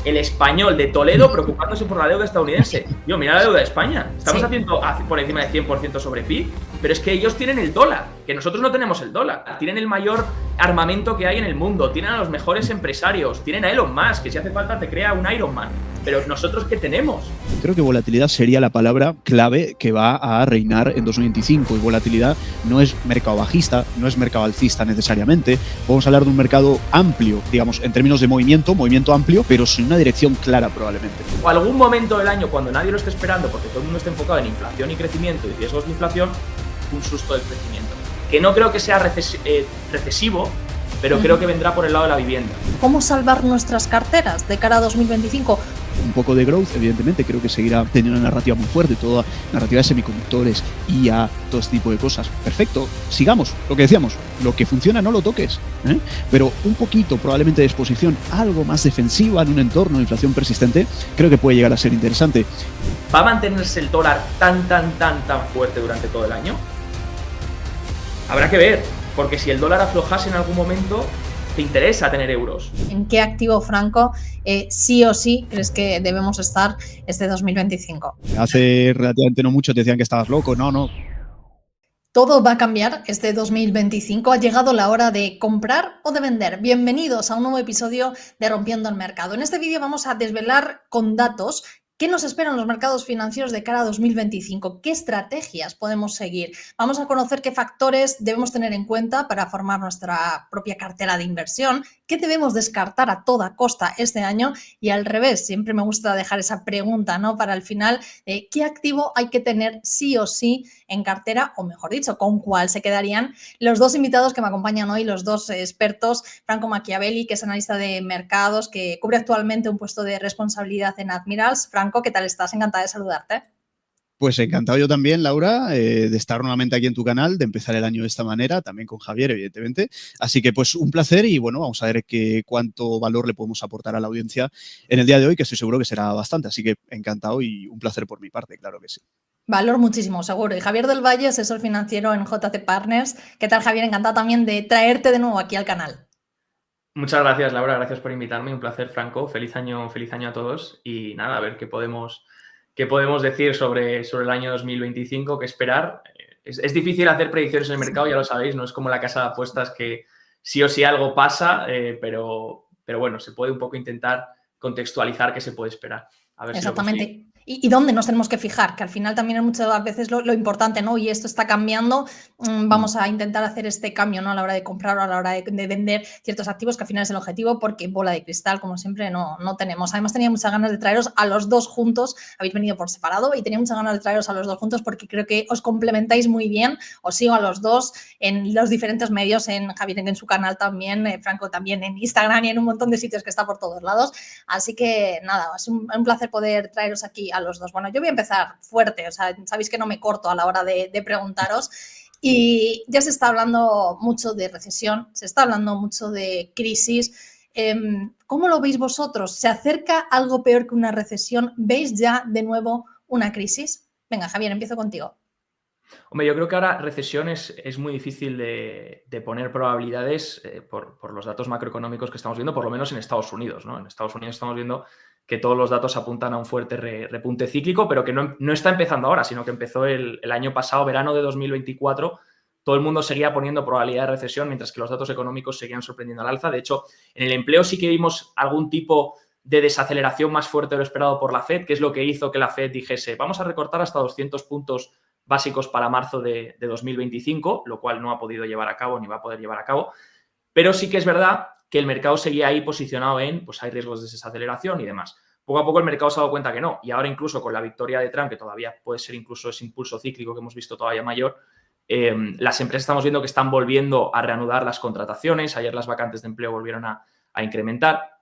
el español de Toledo preocupándose por la deuda estadounidense. Yo, mira la deuda de España. Estamos haciendo por encima de 100% sobre PIB, pero es que ellos tienen el dólar, que nosotros no tenemos el dólar. Tienen el mayor armamento que hay en el mundo, tienen a los mejores empresarios, tienen a Elon Musk, que si hace falta te crea un Iron Man. Pero nosotros, ¿qué tenemos? Creo que volatilidad sería la palabra clave que va a reinar en 2025. Y volatilidad no es mercado bajista, no es mercado alcista necesariamente. Podemos hablar de un mercado amplio, digamos, en términos de movimiento amplio, pero sin una dirección clara probablemente. O algún momento del año, cuando nadie lo esté esperando, porque todo el mundo está enfocado en inflación y crecimiento y riesgos de inflación, un susto del crecimiento. Que no creo que sea recesivo, pero creo que vendrá por el lado de la vivienda. ¿Cómo salvar nuestras carteras de cara a 2025? Un poco de growth, evidentemente, creo que seguirá teniendo una narrativa muy fuerte, toda narrativa de semiconductores, IA, todo este tipo de cosas. Perfecto, sigamos, lo que decíamos, lo que funciona no lo toques, pero un poquito probablemente de exposición, algo más defensiva en un entorno de inflación persistente, creo que puede llegar a ser interesante. ¿Va a mantenerse el dólar tan fuerte durante todo el año? Habrá que ver, porque si el dólar aflojase en algún momento, te interesa tener euros. ¿En qué activo, Franco, sí o sí crees que debemos estar este 2025? Hace relativamente no mucho te decían que estabas loco, no. Todo va a cambiar este 2025. Ha llegado la hora de comprar o de vender. Bienvenidos a un nuevo episodio de Rompiendo el Mercado. En este vídeo vamos a desvelar con datos qué nos esperan los mercados financieros de cara a 2025, qué estrategias podemos seguir. Vamos a conocer qué factores debemos tener en cuenta para formar nuestra propia cartera de inversión, qué debemos descartar a toda costa este año y al revés, siempre me gusta dejar esa pregunta, ¿no? Para el final, ¿qué activo hay que tener sí o sí en cartera? O mejor dicho, ¿con cuál se quedarían? Los dos invitados que me acompañan hoy, los dos expertos, Franco Machiavelli, que es analista de mercados, que cubre actualmente un puesto de responsabilidad en Admirals. Franco, ¿qué tal estás? Encantada de saludarte. Pues encantado yo también, Laura, de estar nuevamente aquí en tu canal, de empezar el año de esta manera, también con Javier, evidentemente. Así que pues un placer y bueno, vamos a ver cuánto valor le podemos aportar a la audiencia en el día de hoy, que estoy seguro que será bastante. Así que encantado y un placer por mi parte, claro que sí. Valor muchísimo, seguro. Y Javier del Valle, asesor financiero en JC Partners. ¿Qué tal, Javier? Encantado también de traerte de nuevo aquí al canal. Muchas gracias, Laura. Gracias por invitarme. Un placer, Franco. Feliz año a todos. Y nada, a ver qué podemos decir sobre el año 2025, qué esperar. Es difícil hacer predicciones en el mercado, ya lo sabéis, no es como la casa de apuestas que sí o sí algo pasa, pero bueno, se puede un poco intentar contextualizar qué se puede esperar. A ver. Exactamente. Si lo ¿Y dónde nos tenemos que fijar? Que al final también es muchas veces lo importante, ¿no? Y esto está cambiando, vamos a intentar hacer este cambio, ¿no? A la hora de comprar o a la hora de vender ciertos activos, que al final es el objetivo, porque bola de cristal, como siempre, no tenemos. Además, tenía muchas ganas de traeros a los dos juntos, habéis venido por separado, y tenía muchas ganas de traeros a los dos juntos porque creo que os complementáis muy bien. Os sigo a los dos en los diferentes medios, en Javier en su canal también, Franco también en Instagram y en un montón de sitios que está por todos lados. Así que nada, es un placer poder traeros aquí a los dos. Bueno, yo voy a empezar fuerte, o sea, sabéis que no me corto a la hora de preguntaros. Y ya se está hablando mucho de recesión, se está hablando mucho de crisis. ¿Cómo lo veis vosotros? ¿Se acerca algo peor que una recesión? ¿Veis ya de nuevo una crisis? Venga, Javier, empiezo contigo. Hombre, yo creo que ahora recesión es muy difícil de poner probabilidades por los datos macroeconómicos que estamos viendo, por lo menos en Estados Unidos, ¿no? En Estados Unidos estamos viendo que todos los datos apuntan a un fuerte repunte cíclico, pero que no está empezando ahora, sino que empezó el año pasado, verano de 2024. Todo el mundo seguía poniendo probabilidad de recesión, mientras que los datos económicos seguían sorprendiendo al alza. De hecho, en el empleo sí que vimos algún tipo de desaceleración más fuerte de lo esperado por la Fed, que es lo que hizo que la Fed dijese vamos a recortar hasta 200 puntos básicos para marzo de 2025, lo cual no ha podido llevar a cabo ni va a poder llevar a cabo. Pero sí que es verdad que el mercado seguía ahí posicionado en, pues hay riesgos de desaceleración y demás. Poco a poco el mercado se ha dado cuenta que no. Y ahora incluso con la victoria de Trump, que todavía puede ser incluso ese impulso cíclico que hemos visto todavía mayor, las empresas estamos viendo que están volviendo a reanudar las contrataciones. Ayer las vacantes de empleo volvieron a incrementar.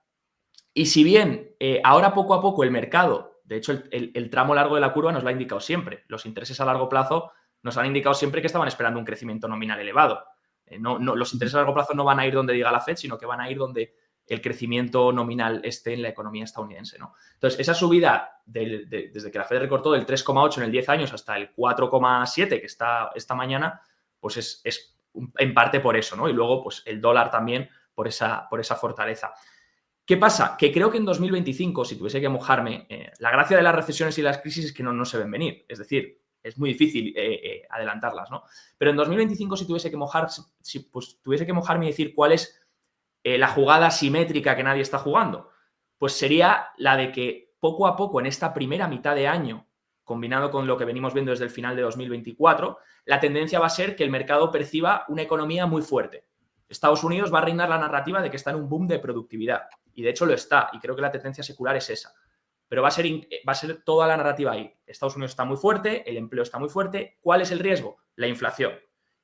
Y si bien ahora poco a poco el mercado, de hecho el tramo largo de la curva nos lo ha indicado siempre, los intereses a largo plazo nos han indicado siempre que estaban esperando un crecimiento nominal elevado. Los intereses a largo plazo no van a ir donde diga la Fed, sino que van a ir donde el crecimiento nominal esté en la economía estadounidense, ¿no? Entonces, esa subida desde que la Fed recortó del 3,8 en el 10 años hasta el 4,7 que está esta mañana, pues es en parte por eso, ¿no? Y luego, pues el dólar también por esa fortaleza. ¿Qué pasa? Que creo que en 2025, si tuviese que mojarme, la gracia de las recesiones y las crisis es que no se ven venir. Es decir, es muy difícil adelantarlas, ¿no? Pero en 2025, si tuviese que mojarme y decir cuál es la jugada simétrica que nadie está jugando, pues sería la de que poco a poco en esta primera mitad de año, combinado con lo que venimos viendo desde el final de 2024, la tendencia va a ser que el mercado perciba una economía muy fuerte. Estados Unidos va a reinar la narrativa de que está en un boom de productividad. Y de hecho lo está. Y creo que la tendencia secular es esa. Pero va a ser toda la narrativa ahí. Estados Unidos está muy fuerte, el empleo está muy fuerte. ¿Cuál es el riesgo? La inflación.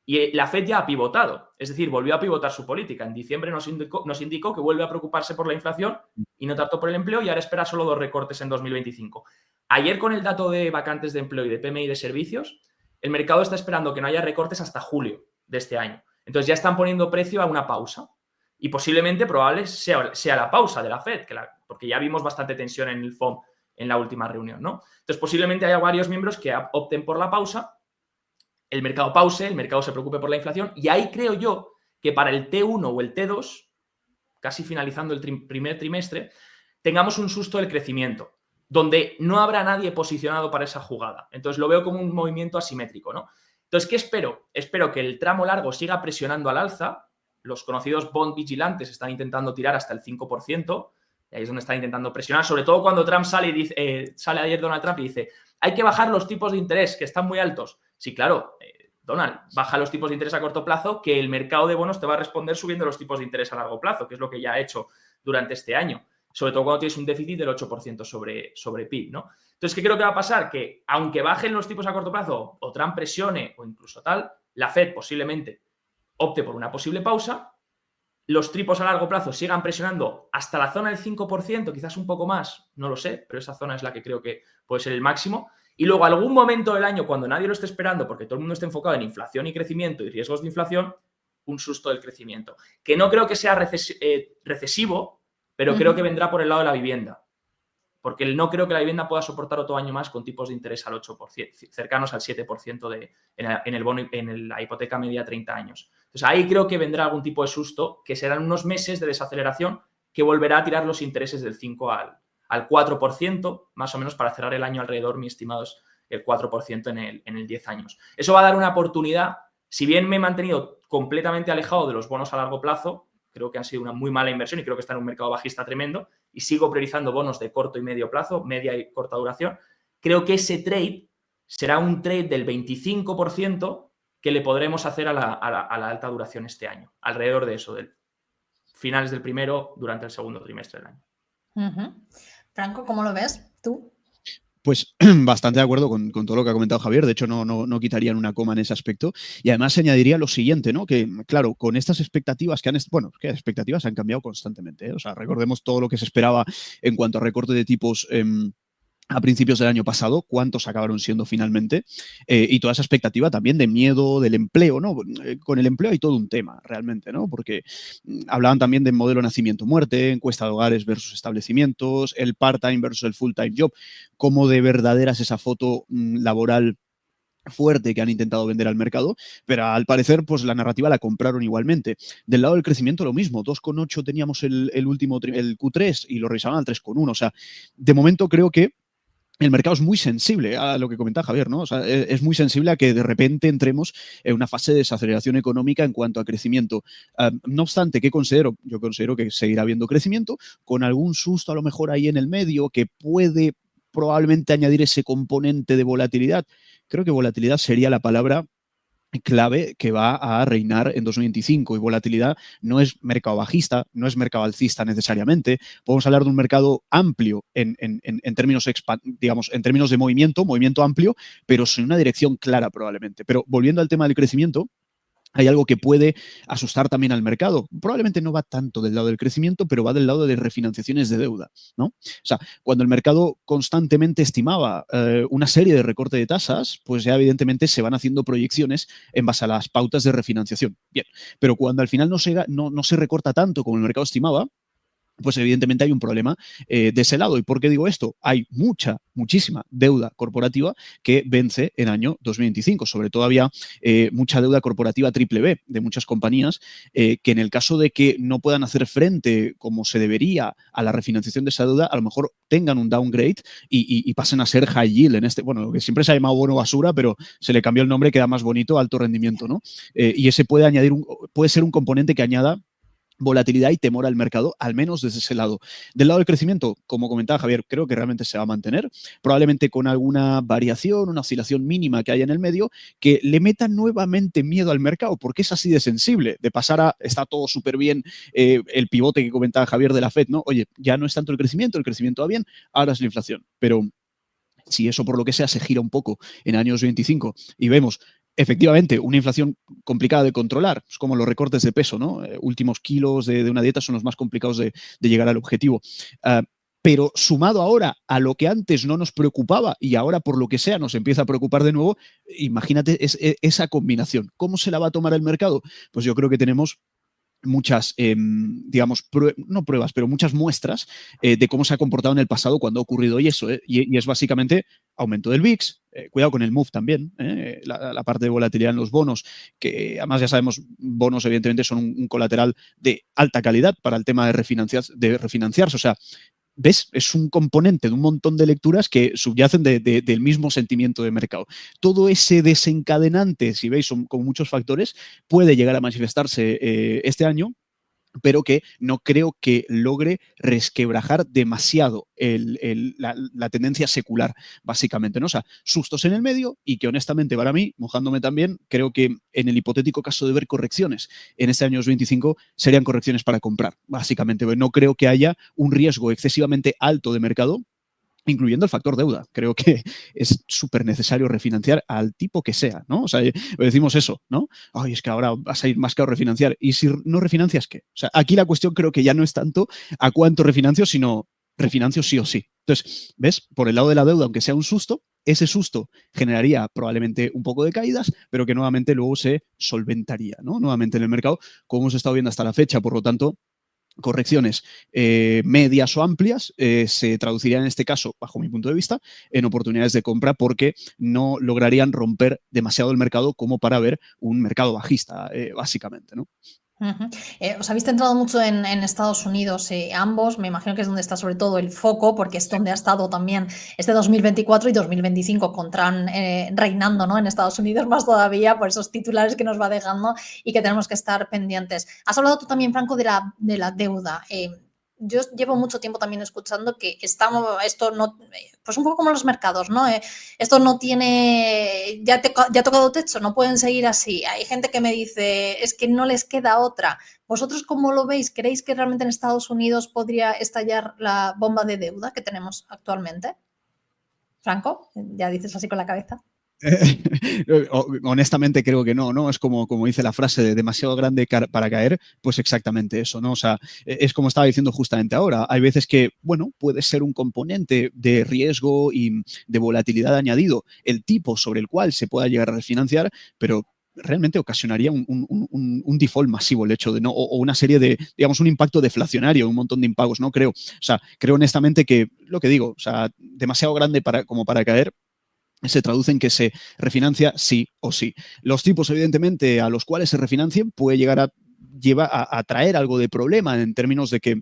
Y la Fed ya ha pivotado. Es decir, volvió a pivotar su política. En diciembre nos indicó que vuelve a preocuparse por la inflación y no tanto por el empleo, y ahora espera solo 2 recortes en 2025. Ayer, con el dato de vacantes de empleo y de PMI de servicios, el mercado está esperando que no haya recortes hasta julio de este año. Entonces ya están poniendo precio a una pausa. Y posiblemente, probable sea la pausa de la Fed, porque ya vimos bastante tensión en el FOMC en la última reunión, ¿no? Entonces posiblemente haya varios miembros que opten por la pausa, el mercado pause, el mercado se preocupe por la inflación, y ahí creo yo que para el T1 o el T2, casi finalizando el primer trimestre, tengamos un susto del crecimiento, donde no habrá nadie posicionado para esa jugada. Entonces lo veo como un movimiento asimétrico, ¿no? Entonces, ¿qué espero? Espero que el tramo largo siga presionando al alza. Los conocidos bond vigilantes están intentando tirar hasta el 5%, y ahí es donde están intentando presionar, sobre todo cuando Trump sale ayer Donald Trump y dice, hay que bajar los tipos de interés, que están muy altos. Sí, claro, Donald, baja los tipos de interés a corto plazo, que el mercado de bonos te va a responder subiendo los tipos de interés a largo plazo, que es lo que ya ha hecho durante este año, sobre todo cuando tienes un déficit del 8% sobre PIB, ¿no? Entonces, ¿qué creo que va a pasar? Que aunque bajen los tipos a corto plazo o Trump presione o incluso tal, la Fed posiblemente opte por una posible pausa, los tipos a largo plazo sigan presionando hasta la zona del 5%, quizás un poco más, no lo sé, pero esa zona es la que creo que puede ser el máximo. Y luego algún momento del año, cuando nadie lo esté esperando, porque todo el mundo esté enfocado en inflación y crecimiento y riesgos de inflación, un susto del crecimiento. Que no creo que sea recesivo, pero creo que vendrá por el lado de la vivienda. Porque no creo que la vivienda pueda soportar otro año más con tipos de interés al 8%, cercanos al 7% en la hipoteca media a 30 años. Entonces ahí creo que vendrá algún tipo de susto, que serán unos meses de desaceleración que volverá a tirar los intereses del 5 al 4%, más o menos, para cerrar el año alrededor, mi estimado es el 4% en el 10 años. Eso va a dar una oportunidad. Si bien me he mantenido completamente alejado de los bonos a largo plazo, creo que han sido una muy mala inversión y creo que está en un mercado bajista tremendo, y sigo priorizando bonos de corto y medio plazo, media y corta duración, creo que ese trade será un trade del 25% que le podremos hacer a la alta duración este año, alrededor de eso, del finales del primero, durante el segundo trimestre del año. Franco, ¿cómo lo ves tú? Pues bastante de acuerdo con todo lo que ha comentado Javier. De hecho, no quitarían una coma en ese aspecto. Y además añadiría lo siguiente, ¿no? Que, claro, con estas expectativas que expectativas han cambiado constantemente, ¿eh? O sea, recordemos todo lo que se esperaba en cuanto a recorte de tipos a principios del año pasado, cuántos acabaron siendo finalmente, y toda esa expectativa también de miedo del empleo, ¿no? Con el empleo hay todo un tema, realmente, ¿no? Porque hablaban también de modelo nacimiento-muerte, encuesta de hogares versus establecimientos, el part-time versus el full-time job, cómo de verdadera es esa foto laboral fuerte que han intentado vender al mercado, pero al parecer pues la narrativa la compraron igualmente. Del lado del crecimiento lo mismo, 2,8 teníamos el Q3 y lo revisaban al 3,1, o sea, de momento creo que el mercado es muy sensible a lo que comentaba Javier, ¿no? O sea, es muy sensible a que de repente entremos en una fase de desaceleración económica en cuanto a crecimiento. No obstante, yo considero que seguirá habiendo crecimiento, con algún susto a lo mejor ahí en el medio que puede probablemente añadir ese componente de volatilidad. Creo que volatilidad sería la palabra clave que va a reinar en 2025, y volatilidad no es mercado bajista, no es mercado alcista necesariamente. Podemos hablar de un mercado amplio en términos, digamos, en términos de movimiento amplio, pero sin una dirección clara probablemente. Pero volviendo al tema del crecimiento, hay algo que puede asustar también al mercado. Probablemente no va tanto del lado del crecimiento, pero va del lado de refinanciaciones de deuda, ¿no? O sea, cuando el mercado constantemente estimaba una serie de recorte de tasas, pues ya evidentemente se van haciendo proyecciones en base a las pautas de refinanciación. Bien, pero cuando al final no se recorta tanto como el mercado estimaba, pues evidentemente hay un problema de ese lado. ¿Y por qué digo esto? Hay muchísima deuda corporativa que vence en año 2025. Sobre todo había mucha deuda corporativa triple B de muchas compañías que en el caso de que no puedan hacer frente como se debería a la refinanciación de esa deuda, a lo mejor tengan un downgrade y pasen a ser high yield en este, bueno, lo que siempre se ha llamado bono basura, pero se le cambió el nombre, queda más bonito, alto rendimiento, ¿no? Y ese puede ser un componente que añada volatilidad y temor al mercado, al menos desde ese lado. Del lado del crecimiento, como comentaba Javier, creo que realmente se va a mantener, probablemente con alguna variación, una oscilación mínima que haya en el medio, que le meta nuevamente miedo al mercado, porque es así de sensible, de pasar a, está todo súper bien, el pivote que comentaba Javier de la Fed, ¿no? Oye, ya no es tanto el crecimiento va bien, ahora es la inflación, pero si eso por lo que sea se gira un poco en años 25 y vemos efectivamente una inflación complicada de controlar, es como los recortes de peso, ¿no? Últimos kilos de una dieta son los más complicados de llegar al objetivo. Pero sumado ahora a lo que antes no nos preocupaba y ahora por lo que sea nos empieza a preocupar de nuevo, imagínate esa combinación. ¿Cómo se la va a tomar el mercado? Pues yo creo que tenemos muchas, digamos, no pruebas, pero muchas muestras de cómo se ha comportado en el pasado cuando ha ocurrido y eso, y es básicamente aumento del VIX, cuidado con el MOVE también, la parte de volatilidad en los bonos, que además ya sabemos, bonos evidentemente son un colateral de alta calidad para el tema de refinanciarse, o sea, ¿ves? Es un componente de un montón de lecturas que subyacen del mismo sentimiento de mercado. Todo ese desencadenante, si veis, son con muchos factores, puede llegar a manifestarse este año, pero que no creo que logre resquebrajar demasiado la tendencia secular, básicamente, ¿no? O sea, sustos en el medio y que honestamente para mí, mojándome también, creo que en el hipotético caso de ver correcciones en este año 2025 serían correcciones para comprar, básicamente. No creo que haya un riesgo excesivamente alto de mercado, incluyendo el factor deuda. Creo que es súper necesario refinanciar al tipo que sea, ¿no? O sea, decimos eso, ¿no? Ay, es que ahora vas a ir más caro refinanciar. ¿Y si no refinancias qué? O sea, aquí la cuestión creo que ya no es tanto a cuánto refinancio, sino refinancio sí o sí. Entonces, ¿ves? Por el lado de la deuda, aunque sea un susto, ese susto generaría probablemente un poco de caídas, pero que nuevamente luego se solventaría, ¿no? Nuevamente en el mercado, como hemos estado viendo hasta la fecha. Por lo tanto, correcciones medias o amplias se traducirían en este caso, bajo mi punto de vista, en oportunidades de compra porque no lograrían romper demasiado el mercado como para ver un mercado bajista, básicamente, ¿no? Os habéis centrado mucho en Estados Unidos, ambos, me imagino que es donde está sobre todo el foco, porque es donde ha estado también este 2024 y 2025 reinando, ¿no? En Estados Unidos más todavía por esos titulares que nos va dejando y que tenemos que estar pendientes. Has hablado tú también, Franco, de la deuda. Yo llevo mucho tiempo también escuchando que esto no, pues un poco como los mercados, ¿no? Esto no tiene, ya ha tocado techo, no pueden seguir así. Hay gente que me dice, es que no les queda otra. ¿Vosotros cómo lo veis? ¿Creéis que realmente en Estados Unidos podría estallar la bomba de deuda que tenemos actualmente? Franco, ya dices así con la cabeza. Honestamente creo que no, ¿no? Es como dice la frase de demasiado grande para caer, pues exactamente eso, ¿no? O sea, es como estaba diciendo justamente ahora, hay veces que, bueno, puede ser un componente de riesgo y de volatilidad añadido, el tipo sobre el cual se pueda llegar a refinanciar, pero realmente ocasionaría un default masivo el hecho de no, o una serie de, digamos, un impacto deflacionario, un montón de impagos, ¿no? Creo, o sea, creo honestamente que, lo que digo, o sea, demasiado grande como para caer, se traduce en que se refinancia sí o sí. Los tipos, evidentemente, a los cuales se refinancien puede llegar a traer algo de problema en términos de que,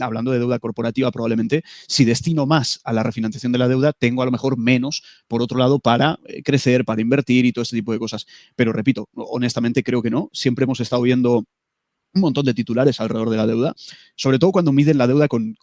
hablando de deuda corporativa probablemente, si destino más a la refinanciación de la deuda, tengo a lo mejor menos, por otro lado, para crecer, para invertir y todo este tipo de cosas. Pero repito, honestamente creo que no. Siempre hemos estado viendo un montón de titulares alrededor de la deuda, sobre todo cuando miden la deuda con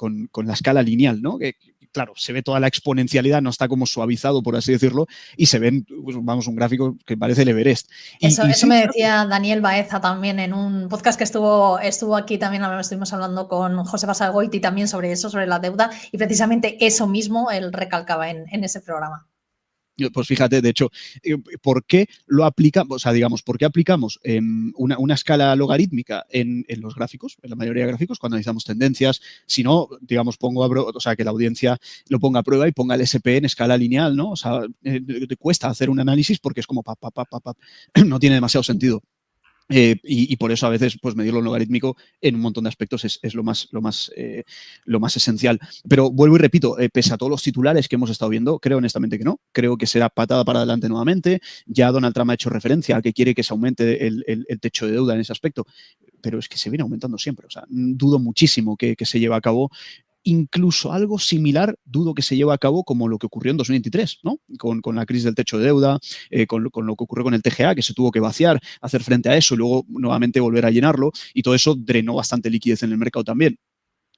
la escala lineal, ¿no? Que, claro, se ve toda la exponencialidad, no está como suavizado, por así decirlo, y se ven, pues, vamos, un gráfico que parece el Everest. Eso sí, me decía Daniel Baeza también en un podcast que estuvo aquí también, estuvimos hablando con José Basagoiti también sobre eso, sobre la deuda, y precisamente eso mismo él recalcaba en ese programa. Pues fíjate, de hecho, ¿por qué lo aplicamos? O sea, digamos, ¿por qué aplicamos una escala logarítmica en los gráficos, en la mayoría de gráficos, cuando analizamos tendencias? Si no, digamos, o sea, que la audiencia lo ponga a prueba y ponga el SP en escala lineal, ¿no? O sea, te cuesta hacer un análisis porque es como no tiene demasiado sentido. Y por eso a veces pues medirlo en logarítmico en un montón de aspectos es lo más esencial. Pero vuelvo y repito, pese a todos los titulares que hemos estado viendo, creo honestamente que no. Creo que será patada para adelante nuevamente. Ya Donald Trump ha hecho referencia a que quiere que se aumente el techo de deuda en ese aspecto. Pero es que se viene aumentando siempre. O sea, dudo muchísimo que se lleve a cabo. Incluso algo similar dudo que se lleve a cabo como lo que ocurrió en 2023, ¿no? Con la crisis del techo de deuda, con lo que ocurrió con el TGA, que se tuvo que vaciar, hacer frente a eso y luego nuevamente volver a llenarlo, y todo eso drenó bastante liquidez en el mercado también.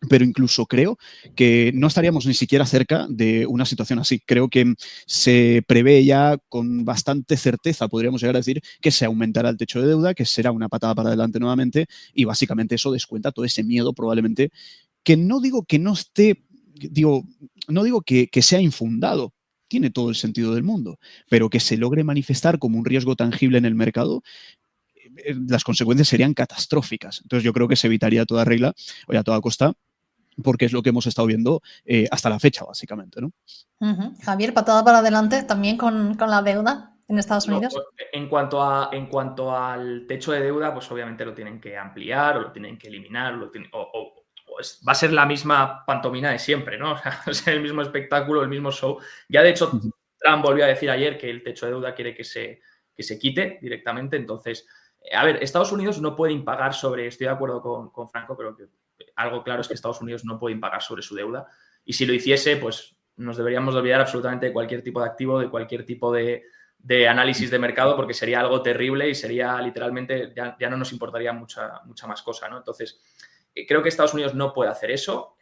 Pero incluso creo que no estaríamos ni siquiera cerca de una situación así. Creo que se prevé ya con bastante certeza, podríamos llegar a decir, que se aumentará el techo de deuda, que será una patada para adelante nuevamente, y básicamente eso descuenta todo ese miedo probablemente, que no digo que no esté, no digo que sea infundado, tiene todo el sentido del mundo, pero que se logre manifestar como un riesgo tangible en el mercado, las consecuencias serían catastróficas. Entonces yo creo que se evitaría a toda regla o a toda costa, porque es lo que hemos estado viendo hasta la fecha, básicamente, ¿no? Javier, patada para adelante también con la deuda en Estados Unidos. No, en cuanto al techo de deuda, pues obviamente lo tienen que ampliar o lo tienen que eliminar, va a ser la misma pantomima de siempre, ¿no? O sea, es el mismo espectáculo, el mismo show. Ya de hecho, Trump volvió a decir ayer que el techo de deuda quiere que se quite directamente. Entonces, a ver, Estados Unidos no puede impagar estoy de acuerdo con Franco, pero que algo claro es que Estados Unidos no puede impagar sobre su deuda. Y si lo hiciese, pues nos deberíamos de olvidar absolutamente de cualquier tipo de activo, de cualquier tipo de análisis de mercado, porque sería algo terrible y sería literalmente, ya no nos importaría mucha más cosa, ¿no? Entonces, creo que Estados Unidos no puede hacer eso,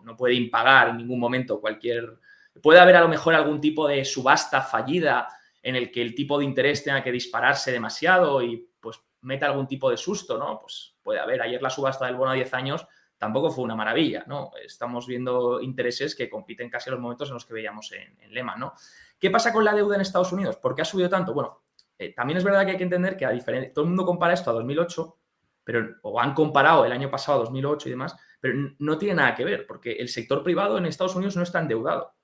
no puede impagar en ningún momento puede haber a lo mejor algún tipo de subasta fallida en el que el tipo de interés tenga que dispararse demasiado y pues meta algún tipo de susto, ¿no? Pues puede haber. Ayer la subasta del bono a 10 años tampoco fue una maravilla, ¿no? Estamos viendo intereses que compiten casi en los momentos en los que veíamos en Lehman, ¿no? ¿Qué pasa con la deuda en Estados Unidos? ¿Por qué ha subido tanto? Bueno, también es verdad que hay que entender que todo el mundo compara esto a 2008, o han comparado el año pasado a 2008 y demás, pero no tiene nada que ver, porque el sector privado en Estados Unidos no está endeudado.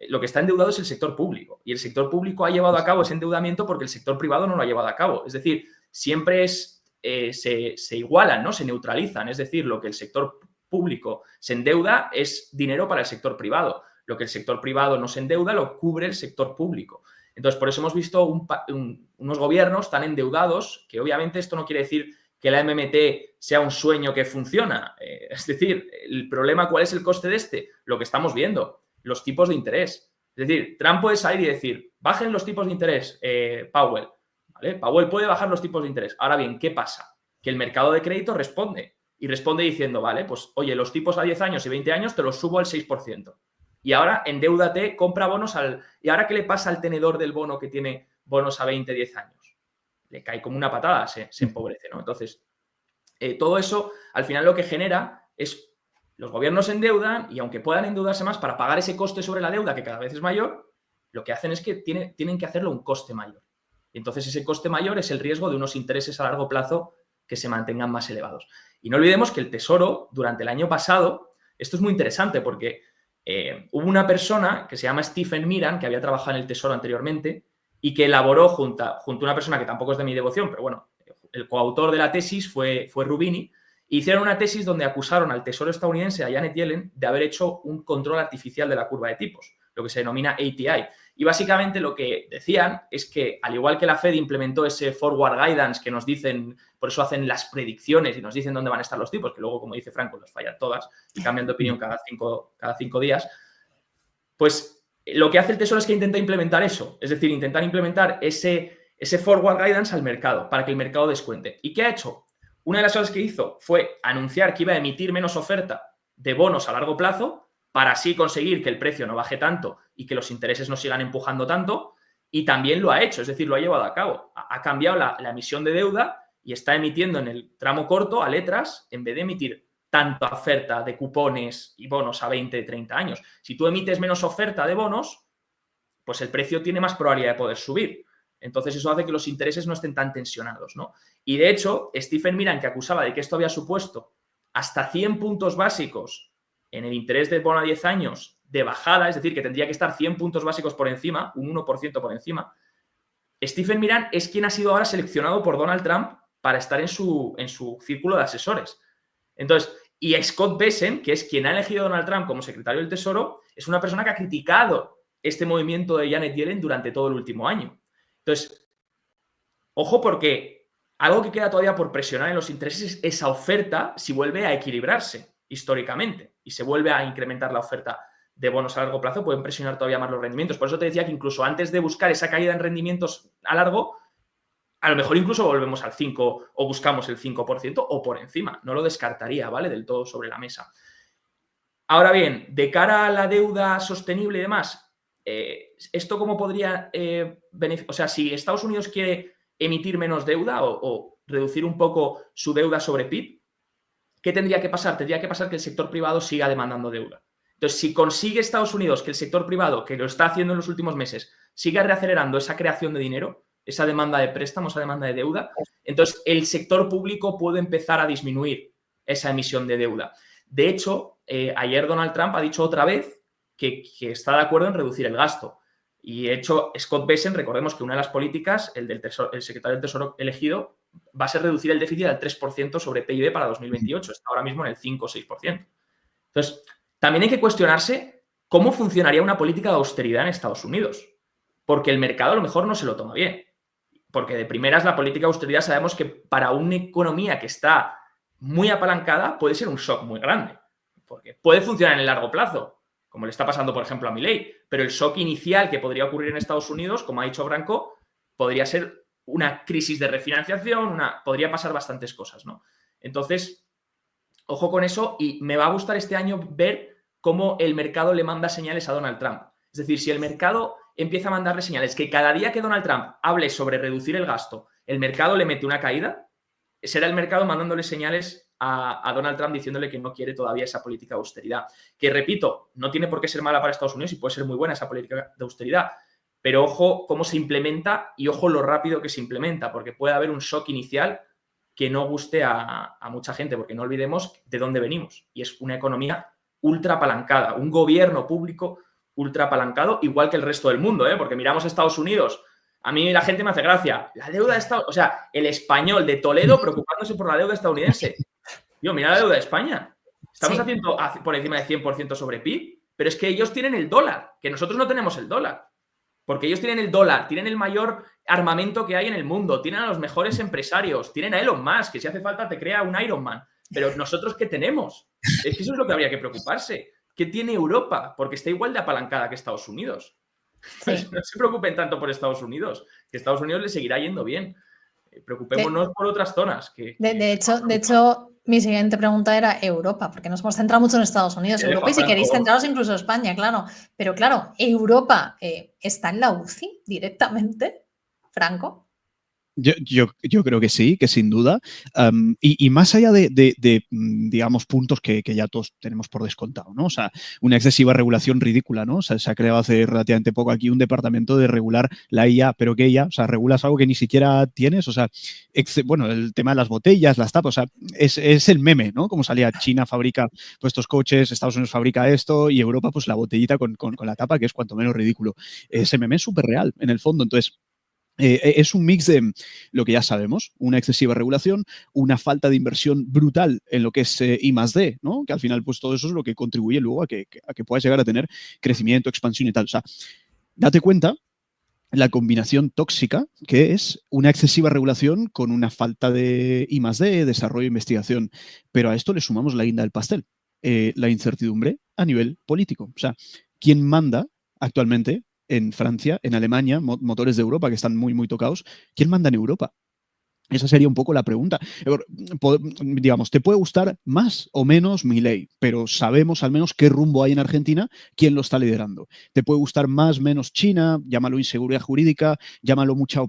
Lo que está endeudado es el sector público, y el sector público ha llevado a cabo ese endeudamiento porque el sector privado no lo ha llevado a cabo. Es decir, siempre se igualan, ¿no? Se neutralizan. Es decir, lo que el sector público se endeuda es dinero para el sector privado. Lo que el sector privado no se endeuda lo cubre el sector público. Entonces, por eso hemos visto unos gobiernos tan endeudados que obviamente esto no quiere decir que la MMT sea un sueño que funciona. Es decir, el problema, ¿cuál es el coste de este? Lo que estamos viendo, los tipos de interés. Es decir, Trump puede salir y decir, bajen los tipos de interés, Powell. ¿Vale? Powell puede bajar los tipos de interés. Ahora bien, ¿qué pasa? Que el mercado de crédito responde. Y responde diciendo, vale, pues oye, los tipos a 10 años y 20 años te los subo al 6%. Y ahora endeúdate, compra bonos ¿Y ahora qué le pasa al tenedor del bono que tiene bonos a 20, 10 años? Le cae como una patada, se empobrece, ¿no? Entonces, todo eso, al final lo que genera es los gobiernos se endeudan y aunque puedan endeudarse más para pagar ese coste sobre la deuda que cada vez es mayor, lo que hacen es que tienen que hacerlo un coste mayor. Y entonces ese coste mayor es el riesgo de unos intereses a largo plazo que se mantengan más elevados. Y no olvidemos que el Tesoro, durante el año pasado, esto es muy interesante porque hubo una persona que se llama Stephen Miran, que había trabajado en el Tesoro anteriormente y que elaboró junto a una persona que tampoco es de mi devoción, pero bueno, el coautor de la tesis fue Rubini, e hicieron una tesis donde acusaron al Tesoro estadounidense, a Janet Yellen, de haber hecho un control artificial de la curva de tipos, lo que se denomina ATI. Y básicamente lo que decían es que, al igual que la Fed implementó ese forward guidance que nos dicen, por eso hacen las predicciones y nos dicen dónde van a estar los tipos, que luego, como dice Franco, las fallan todas y cambian de opinión cada cinco días, pues lo que hace el Tesoro es que intenta implementar eso, es decir, intentar implementar ese forward guidance al mercado para que el mercado descuente. ¿Y qué ha hecho? Una de las cosas que hizo fue anunciar que iba a emitir menos oferta de bonos a largo plazo para así conseguir que el precio no baje tanto y que los intereses no sigan empujando tanto, y también lo ha hecho, es decir, lo ha llevado a cabo. Ha cambiado la emisión de deuda y está emitiendo en el tramo corto a letras en vez de emitir tanta oferta de cupones y bonos a 20, 30 años. Si tú emites menos oferta de bonos, pues el precio tiene más probabilidad de poder subir. Entonces eso hace que los intereses no estén tan tensionados, ¿no? Y de hecho, Stephen Miran, que acusaba de que esto había supuesto hasta 100 puntos básicos en el interés del bono a 10 años de bajada, es decir, que tendría que estar 100 puntos básicos por encima, un 1% por encima, Stephen Miran es quien ha sido ahora seleccionado por Donald Trump para estar en su círculo de asesores. Entonces, y Scott Bessent, que es quien ha elegido a Donald Trump como secretario del Tesoro, es una persona que ha criticado este movimiento de Janet Yellen durante todo el último año. Entonces, ojo, porque algo que queda todavía por presionar en los intereses es esa oferta si vuelve a equilibrarse históricamente y se vuelve a incrementar la oferta de bonos a largo plazo, pueden presionar todavía más los rendimientos. Por eso te decía que incluso antes de buscar esa caída en rendimientos a largo, a lo mejor incluso volvemos al 5 o buscamos el 5% o por encima. No lo descartaría, ¿vale? Del todo sobre la mesa. Ahora bien, de cara a la deuda sostenible y demás, ¿esto cómo podría beneficiar? O sea, si Estados Unidos quiere emitir menos deuda o reducir un poco su deuda sobre PIB, ¿qué tendría que pasar? Tendría que pasar que el sector privado siga demandando deuda. Entonces, si consigue Estados Unidos que el sector privado, que lo está haciendo en los últimos meses, siga reacelerando esa creación de dinero, esa demanda de préstamos, esa demanda de deuda, entonces el sector público puede empezar a disminuir esa emisión de deuda. De hecho, ayer Donald Trump ha dicho otra vez que está de acuerdo en reducir el gasto. Y de hecho, Scott Bessent, recordemos que una de las políticas, el secretario del Tesoro elegido, va a ser reducir el déficit al 3% sobre PIB para 2028. Está ahora mismo en el 5 o 6%. Entonces, también hay que cuestionarse cómo funcionaría una política de austeridad en Estados Unidos. Porque el mercado a lo mejor no se lo toma bien. Porque de primeras la política de austeridad sabemos que para una economía que está muy apalancada puede ser un shock muy grande. Porque puede funcionar en el largo plazo, como le está pasando, por ejemplo, a Milei. Pero el shock inicial que podría ocurrir en Estados Unidos, como ha dicho Branko, podría ser una crisis de refinanciación, podría pasar bastantes cosas, ¿no? Entonces, ojo con eso, y me va a gustar este año ver cómo el mercado le manda señales a Donald Trump. Es decir, si el mercado empieza a mandarle señales que cada día que Donald Trump hable sobre reducir el gasto, el mercado le mete una caída, será el mercado mandándole señales a Donald Trump diciéndole que no quiere todavía esa política de austeridad. Que, repito, no tiene por qué ser mala para Estados Unidos y puede ser muy buena esa política de austeridad. Pero ojo cómo se implementa y ojo lo rápido que se implementa, porque puede haber un shock inicial que no guste a mucha gente, porque no olvidemos de dónde venimos. Y es una economía ultra apalancada, un gobierno público ultra apalancado, igual que el resto del mundo, porque miramos a Estados Unidos. A mí la gente me hace gracia. La deuda de Estados Unidos, o sea, el español de Toledo preocupándose por la deuda estadounidense. Yo, mira la deuda de España. Estamos haciendo por encima de 100% sobre PIB, pero es que ellos tienen el dólar, que nosotros no tenemos el dólar. Porque ellos tienen el dólar, tienen el mayor armamento que hay en el mundo, tienen a los mejores empresarios, tienen a Elon Musk, que si hace falta te crea un Iron Man. Pero nosotros, ¿qué tenemos? Es que eso es lo que habría que preocuparse. ¿Qué tiene Europa? Porque está igual de apalancada que Estados Unidos. Pues no se preocupen tanto por Estados Unidos, que Estados Unidos le seguirá yendo bien. Preocupémonos por otras zonas. De hecho, mi siguiente pregunta era Europa, porque nos hemos centrado mucho en Estados Unidos, Europa, y si queréis centraros incluso en España, claro. Pero claro, Europa está en la UCI directamente, Franco. Yo creo que sí, que sin duda. Y más allá de digamos, puntos que ya todos tenemos por descontado, ¿no? O sea, una excesiva regulación ridícula, ¿no? O sea, se ha creado hace relativamente poco aquí un departamento de regular la IA, pero que ella, o sea, regulas algo que ni siquiera tienes, o sea, bueno, el tema de las botellas, las tapas, o sea, es el meme, ¿no? Como salía China fabrica pues, estos coches, Estados Unidos fabrica esto y Europa pues la botellita con la tapa, que es cuanto menos ridículo. Ese meme es súper real, en el fondo, entonces... es un mix de lo que ya sabemos, una excesiva regulación, una falta de inversión brutal en lo que es I+D, ¿no? Que al final pues todo eso es lo que contribuye luego a que puedas llegar a tener crecimiento, expansión y tal. O sea, date cuenta la combinación tóxica que es una excesiva regulación con una falta de I+D, desarrollo e investigación. Pero a esto le sumamos la guinda del pastel, la incertidumbre a nivel político. O sea, ¿quién manda actualmente en Francia, en Alemania, motores de Europa que están muy, muy tocados? ¿Quién manda en Europa? Esa sería un poco la pregunta. Digamos, te puede gustar más o menos Milei, pero sabemos al menos qué rumbo hay en Argentina, quién lo está liderando. Te puede gustar más o menos China, llámalo inseguridad jurídica, llámalo mucho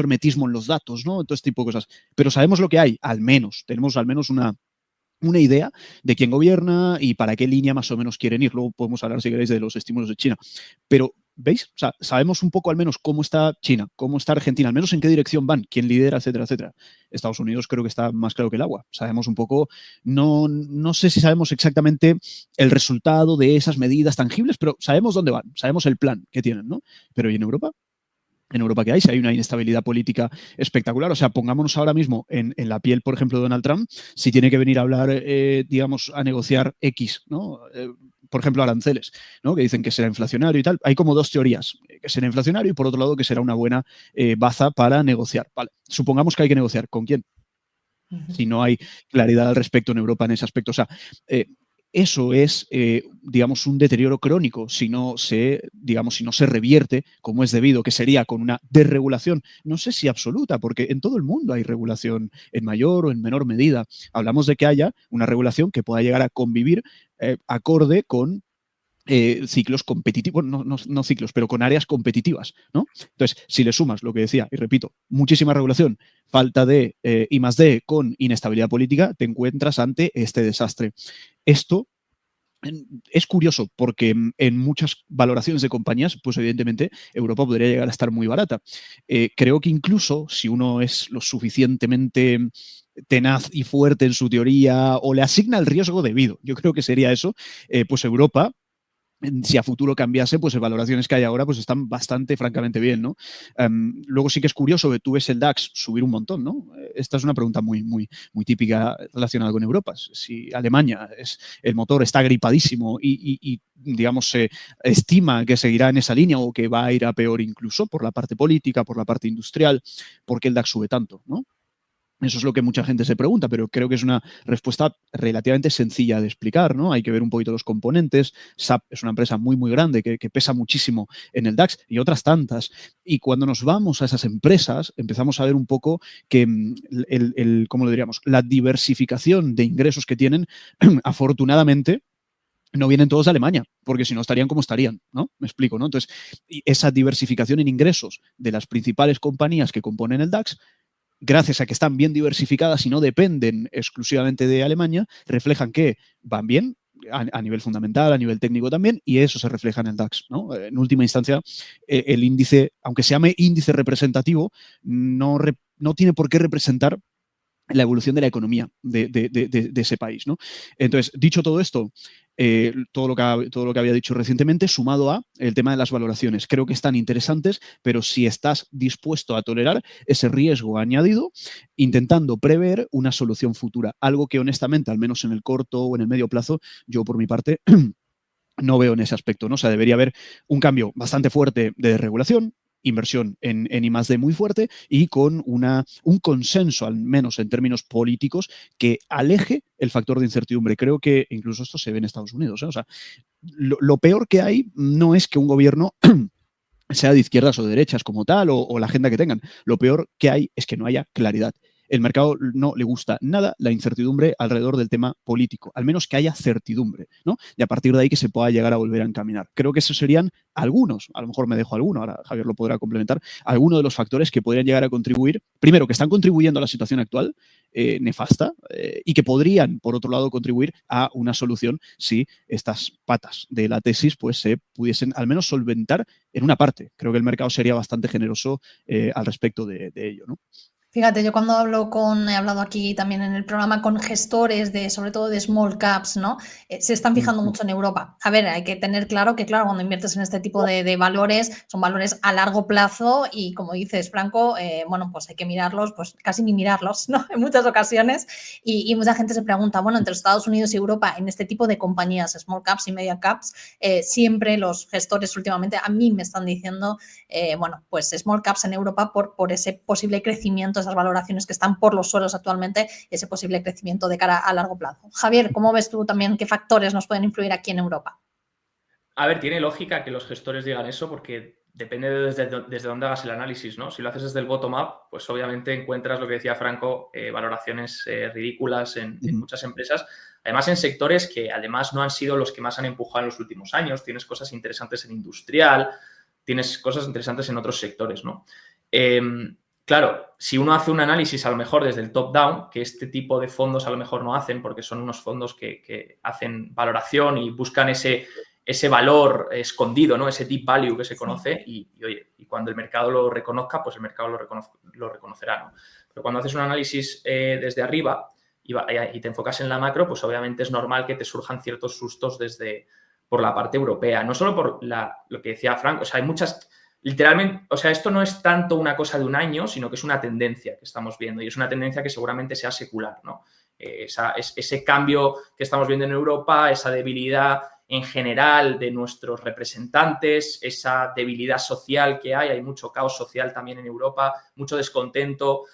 hermetismo en los datos, ¿no? Todo este tipo de cosas. Pero sabemos lo que hay, al menos. Tenemos al menos una idea de quién gobierna y para qué línea más o menos quieren ir. Luego podemos hablar, si queréis, de los estímulos de China. Pero, ¿veis? O sea, sabemos un poco al menos cómo está China, cómo está Argentina, al menos en qué dirección van, quién lidera, etcétera, etcétera. Estados Unidos creo que está más claro que el agua. Sabemos un poco, no sé si sabemos exactamente el resultado de esas medidas tangibles, pero sabemos dónde van, sabemos el plan que tienen, ¿no? Pero ¿y en Europa? en Europa que hay, si hay una inestabilidad política espectacular. O sea, pongámonos ahora mismo en la piel, por ejemplo, de Donald Trump, si tiene que venir a hablar, digamos, a negociar X, ¿no? Por ejemplo, aranceles, ¿no? Que dicen que será inflacionario y tal. Hay como dos teorías, que será inflacionario y por otro lado que será una buena baza para negociar. Vale. Supongamos que hay que negociar. ¿Con quién? Si no hay claridad al respecto en Europa en ese aspecto. O sea, eso es, digamos, un deterioro crónico si no se, digamos, si no se revierte como es debido, que sería con una desregulación, no sé si absoluta, porque en todo el mundo hay regulación en mayor o en menor medida. Hablamos de que haya una regulación que pueda llegar a convivir acorde con ciclos competitivos, no ciclos, pero con áreas competitivas, ¿no? Entonces, si le sumas lo que decía, y repito, muchísima regulación, falta de I+D con inestabilidad política, te encuentras ante este desastre. Esto es curioso porque en muchas valoraciones de compañías, pues evidentemente Europa podría llegar a estar muy barata. Creo que incluso si uno es lo suficientemente tenaz y fuerte en su teoría o le asigna el riesgo debido, yo creo que sería eso, pues Europa, si a futuro cambiase, pues las valoraciones que hay ahora pues están bastante, francamente bien, ¿no? Luego sí que es curioso que tú ves el DAX subir un montón, ¿no? Esta es una pregunta muy, muy, muy típica relacionada con Europa. Si Alemania, el motor está gripadísimo y digamos, se estima que seguirá en esa línea o que va a ir a peor incluso por la parte política, por la parte industrial, ¿por qué el DAX sube tanto, no? Eso es lo que mucha gente se pregunta, pero creo que es una respuesta relativamente sencilla de explicar, ¿no? Hay que ver un poquito los componentes. SAP es una empresa muy, muy grande que pesa muchísimo en el DAX y otras tantas. Y cuando nos vamos a esas empresas, empezamos a ver un poco que, ¿cómo lo diríamos? La diversificación de ingresos que tienen, afortunadamente, no vienen todos de Alemania, porque si no estarían como estarían, ¿no? Me explico, ¿no? Entonces, esa diversificación en ingresos de las principales compañías que componen el DAX, gracias a que están bien diversificadas y no dependen exclusivamente de Alemania, reflejan que van bien a nivel fundamental, a nivel técnico también, y eso se refleja en el DAX, ¿no? En última instancia, el índice, aunque se llame índice representativo, no tiene por qué representar la evolución de la economía de ese país, ¿no? Entonces, dicho todo esto, todo lo que había dicho recientemente, sumado a el tema de las valoraciones. Creo que están interesantes, pero si estás dispuesto a tolerar ese riesgo añadido, intentando prever una solución futura. Algo que honestamente, al menos en el corto o en el medio plazo, yo por mi parte no veo en ese aspecto, ¿no? O sea, debería haber un cambio bastante fuerte de regulación, inversión en I+D muy fuerte y con un consenso, al menos en términos políticos, que aleje el factor de incertidumbre. Creo que incluso esto se ve en Estados Unidos, ¿eh? O sea, lo peor que hay no es que un gobierno sea de izquierdas o de derechas como tal, o la agenda que tengan. Lo peor que hay es que no haya claridad. El mercado no le gusta nada la incertidumbre alrededor del tema político, al menos que haya certidumbre, ¿no? Y a partir de ahí que se pueda llegar a volver a encaminar. Creo que esos serían algunos, a lo mejor me dejo alguno, ahora Javier lo podrá complementar, algunos de los factores que podrían llegar a contribuir, primero, que están contribuyendo a la situación actual, nefasta, y que podrían, por otro lado, contribuir a una solución si estas patas de la tesis pues se pudiesen al menos solventar en una parte. Creo que el mercado sería bastante generoso al respecto de ello, ¿no? Fíjate, yo cuando he hablado aquí también en el programa con gestores sobre todo de small caps, ¿no? Se están fijando mucho en Europa. A ver, hay que tener claro que, claro, cuando inviertes en este tipo de valores, son valores a largo plazo y, como dices, Franco, bueno, pues hay que mirarlos, pues casi ni mirarlos, ¿no? En muchas ocasiones. Y mucha gente se pregunta, bueno, entre Estados Unidos y Europa, en este tipo de compañías, small caps y media caps, siempre los gestores últimamente a mí me están diciendo, bueno, pues small caps en Europa por ese posible crecimiento, esas valoraciones que están por los suelos actualmente, ese posible crecimiento de cara a largo plazo. Javier, ¿cómo ves tú también qué factores nos pueden influir aquí en Europa? A ver, tiene lógica que los gestores digan eso porque depende desde dónde hagas el análisis, ¿no? Si lo haces desde el bottom-up, pues obviamente encuentras lo que decía Franco, valoraciones ridículas en muchas empresas. Además, en sectores que además no han sido los que más han empujado en los últimos años. Tienes cosas interesantes en industrial, tienes cosas interesantes en otros sectores, ¿no? Claro, si uno hace un análisis a lo mejor desde el top-down, que este tipo de fondos a lo mejor no hacen, porque son unos fondos que hacen valoración y buscan ese valor escondido, ¿no? Ese deep value que se conoce oye, y cuando el mercado lo reconozca, pues el mercado lo reconocerá, ¿no? Pero cuando haces un análisis desde arriba y te enfocas en la macro, pues obviamente es normal que te surjan ciertos sustos por la parte europea. No solo por lo que decía Frank, o sea, hay muchas... literalmente, o sea, esto no es tanto una cosa de un año, sino que es una tendencia que estamos viendo y es una tendencia que seguramente sea secular, ¿no? Ese cambio que estamos viendo en Europa, esa debilidad en general de nuestros representantes, esa debilidad social que hay mucho caos social también en Europa, mucho descontento.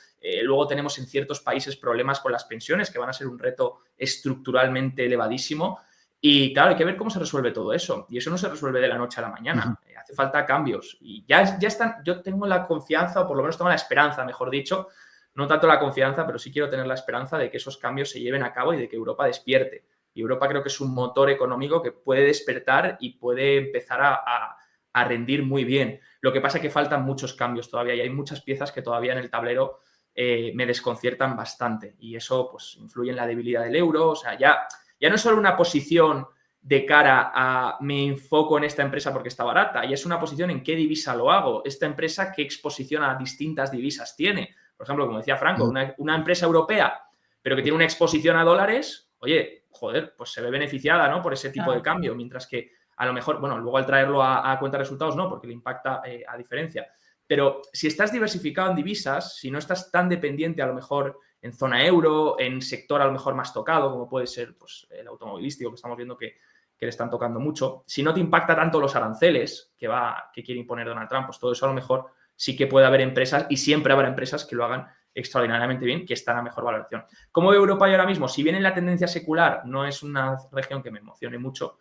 Luego tenemos en ciertos países problemas con las pensiones, que van a ser un reto estructuralmente elevadísimo. Y claro, hay que ver cómo se resuelve todo eso. Y eso no se resuelve de la noche a la mañana. Hace falta cambios. Y ya están, yo tengo la confianza, o por lo menos tengo la esperanza, mejor dicho, no tanto la confianza, pero sí quiero tener la esperanza de que esos cambios se lleven a cabo y de que Europa despierte. Y Europa creo que es un motor económico que puede despertar y puede empezar a rendir muy bien. Lo que pasa es que faltan muchos cambios todavía y hay muchas piezas que todavía en el tablero me desconciertan bastante. Y eso pues influye en la debilidad del euro. O sea, ya no es solo una posición de cara a me enfoco en esta empresa porque está barata, y es una posición en qué divisa lo hago, esta empresa qué exposición a distintas divisas tiene. Por ejemplo, como decía Franco, una empresa europea, pero que tiene una exposición a dólares, oye, joder, pues se ve beneficiada, ¿no? Por ese tipo de cambio, mientras que a lo mejor, bueno, luego al traerlo a cuenta de resultados no, porque le impacta a diferencia. Pero si estás diversificado en divisas, si no estás tan dependiente a lo mejor en zona euro, en sector a lo mejor más tocado, como puede ser pues, el automovilístico, que estamos viendo que le están tocando mucho, si no te impacta tanto los aranceles que quiere imponer Donald Trump, pues todo eso a lo mejor sí que puede haber empresas y siempre habrá empresas que lo hagan extraordinariamente bien, que están a mejor valoración. ¿Cómo ve Europa ahora mismo? Si bien en la tendencia secular no es una región que me emocione mucho,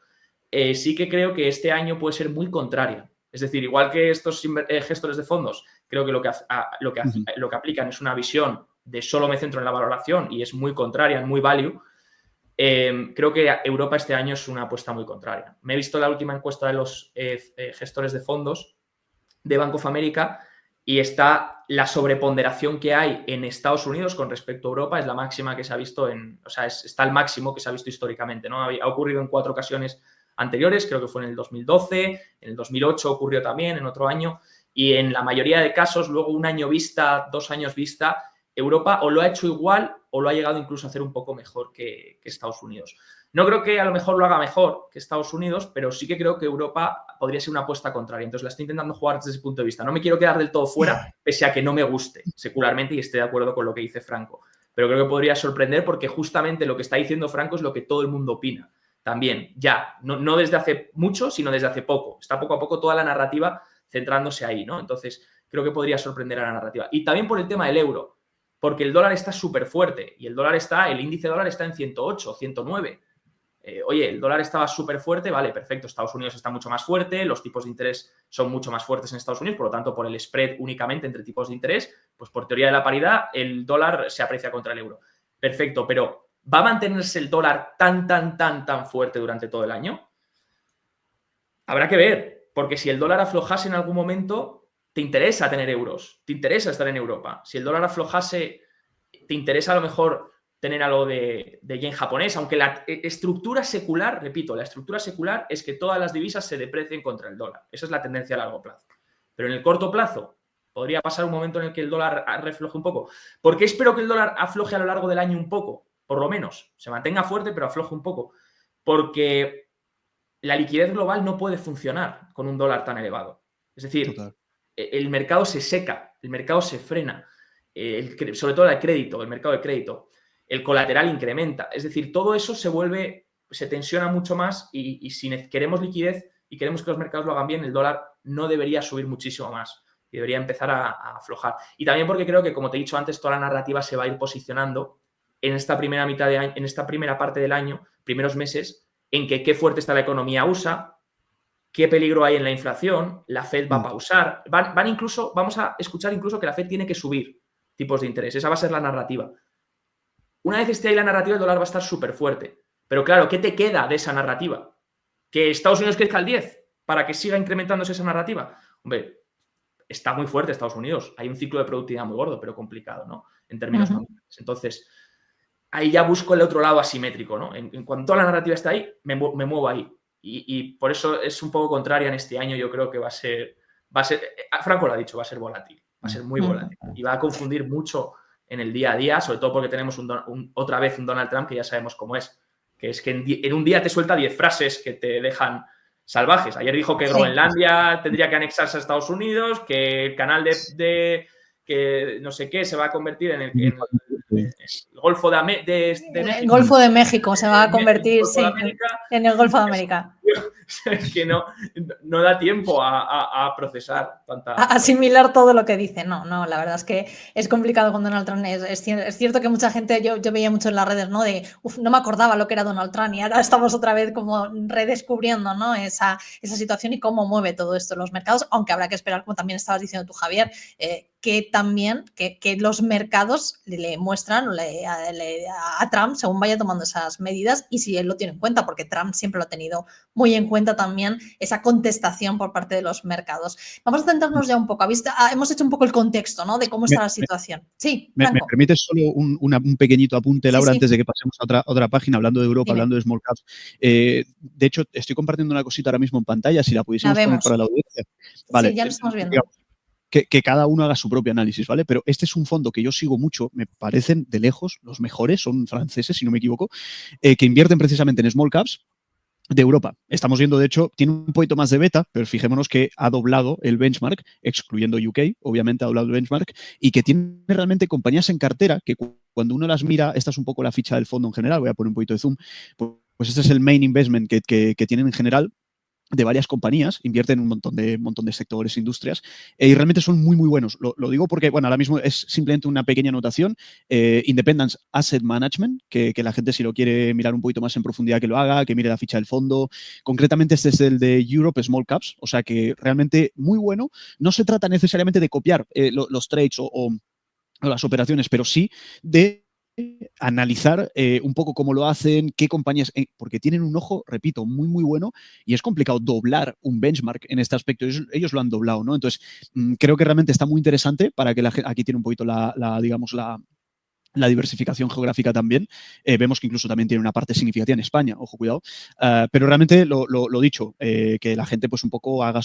sí que creo que este año puede ser muy contraria. Es decir, igual que estos gestores de fondos, creo que lo que aplican es una visión de solo me centro en la valoración y es muy contraria, muy value. Creo que Europa este año es una apuesta muy contraria. Me he visto la última encuesta de los gestores de fondos de Bank of America y está la sobreponderación que hay en Estados Unidos con respecto a Europa, es la máxima que se ha visto está el máximo que se ha visto históricamente, ¿no? Ha ocurrido en 4 ocasiones anteriores, creo que fue en el 2012, en el 2008 ocurrió también, en otro año, y en la mayoría de casos, luego un año vista, 2 años vista, Europa o lo ha hecho igual o lo ha llegado incluso a hacer un poco mejor que Estados Unidos. No creo que a lo mejor lo haga mejor que Estados Unidos, pero sí que creo que Europa podría ser una apuesta contraria. Entonces la estoy intentando jugar desde ese punto de vista. No me quiero quedar del todo fuera, pese a que no me guste secularmente y esté de acuerdo con lo que dice Franco. Pero creo que podría sorprender porque justamente lo que está diciendo Franco es lo que todo el mundo opina. También, ya, no desde hace mucho, sino desde hace poco. Está poco a poco toda la narrativa centrándose ahí, ¿no? Entonces creo que podría sorprender a la narrativa. Y también por el tema del euro, porque el dólar está súper fuerte y el índice dólar está en 108, 109. Oye, el dólar estaba súper fuerte, vale, perfecto, Estados Unidos está mucho más fuerte, los tipos de interés son mucho más fuertes en Estados Unidos, por lo tanto, por el spread únicamente entre tipos de interés, pues por teoría de la paridad, el dólar se aprecia contra el euro. Perfecto, pero ¿va a mantenerse el dólar tan fuerte durante todo el año? Habrá que ver, porque si el dólar aflojase en algún momento, te interesa tener euros, te interesa estar en Europa. Si el dólar aflojase, te interesa a lo mejor tener algo de yen japonés, aunque la estructura secular, repito, la estructura secular es que todas las divisas se deprecien contra el dólar. Esa es la tendencia a largo plazo. Pero en el corto plazo podría pasar un momento en el que el dólar refloje un poco. ¿Por qué espero que el dólar afloje a lo largo del año un poco? Por lo menos, se mantenga fuerte, pero afloje un poco. Porque la liquidez global no puede funcionar con un dólar tan elevado. Es decir, el mercado se seca, el mercado se frena, sobre todo el crédito, el mercado de crédito. El colateral incrementa. Es decir, todo eso se tensiona mucho más y si queremos liquidez y queremos que los mercados lo hagan bien, el dólar no debería subir muchísimo más y debería empezar a aflojar. Y también porque creo que, como te he dicho antes, toda la narrativa se va a ir posicionando en esta primera mitad de año, en esta primera parte del año, primeros meses, en que qué fuerte está la economía USA, qué peligro hay en la inflación, la Fed va a pausar, vamos a escuchar incluso que la Fed tiene que subir tipos de interés. Esa va a ser la narrativa. Una vez esté ahí la narrativa, el dólar va a estar súper fuerte. Pero claro, ¿qué te queda de esa narrativa? ¿Que Estados Unidos crezca al 10 para que siga incrementándose esa narrativa? Hombre, está muy fuerte Estados Unidos. Hay un ciclo de productividad muy gordo, pero complicado, ¿no? En términos nominales. Entonces, ahí ya busco el otro lado asimétrico, ¿no? En cuanto toda la narrativa está ahí, me muevo ahí. Y por eso es un poco contraria en este año. Yo creo que va a ser, Franco lo ha dicho, va a ser volátil. Va a ser muy volátil. Y va a confundir mucho en el día a día, sobre todo porque tenemos otra vez un Donald Trump que ya sabemos cómo es. Que es que en un día te suelta 10 frases que te dejan salvajes. Ayer dijo que Sí. Groenlandia tendría que anexarse a Estados Unidos, que el canal que no sé qué se va a convertir en el Golfo de México. El Golfo de México se va a convertir, Golfo de sí, América. en el Golfo de América. Es que no da tiempo a procesar tanta... A asimilar todo lo que dice. No, la verdad es que es complicado con Donald Trump. Es cierto que mucha gente, yo veía mucho en las redes, ¿no? De, no me acordaba lo que era Donald Trump y ahora estamos otra vez como redescubriendo, ¿no? Esa situación y cómo mueve todo esto en los mercados, aunque habrá que esperar, como también estabas diciendo tú, Javier, que también que los mercados le muestran a Trump según vaya tomando esas medidas y si él lo tiene en cuenta, porque Trump siempre lo ha tenido muy en cuenta también, esa contestación por parte de los mercados. Vamos a centrarnos ya un poco. Hemos hecho un poco el contexto, ¿no? De cómo está la situación. Sí, ¿Me permites solo un pequeñito apunte, Laura, sí. antes de que pasemos a otra página, hablando de Europa, Dime. hablando de small caps? De hecho, estoy compartiendo una cosita ahora mismo en pantalla, si la pudiésemos poner para la audiencia. Vale, sí, ya lo estamos viendo. Digamos, que cada uno haga su propio análisis, ¿vale? Pero este es un fondo que yo sigo mucho, me parecen de lejos los mejores, son franceses, si no me equivoco, que invierten precisamente en small caps de Europa. Estamos viendo, de hecho, tiene un poquito más de beta, pero fijémonos que ha doblado el benchmark, excluyendo UK, obviamente ha doblado el benchmark, y que tiene realmente compañías en cartera que cuando uno las mira, esta es un poco la ficha del fondo en general, voy a poner un poquito de zoom, pues este es el main investment que tienen en general, de varias compañías, invierten en un montón de sectores, industrias, y realmente son muy, muy buenos. Lo digo porque, bueno, ahora mismo es simplemente una pequeña anotación. Independence Asset Management, que la gente si lo quiere mirar un poquito más en profundidad que lo haga, que mire la ficha del fondo. Concretamente este es el de Europe Small Caps, o sea que realmente muy bueno. No se trata necesariamente de copiar los trades o las operaciones, pero sí de analizar un poco cómo lo hacen, qué compañías, porque tienen un ojo, repito, muy, muy bueno y es complicado doblar un benchmark en este aspecto. Ellos lo han doblado, ¿no? Entonces, creo que realmente está muy interesante para que aquí tiene un poquito digamos, la diversificación geográfica también. Vemos que incluso también tiene una parte significativa en España, ojo, cuidado. Pero realmente lo dicho, que la gente pues un poco haga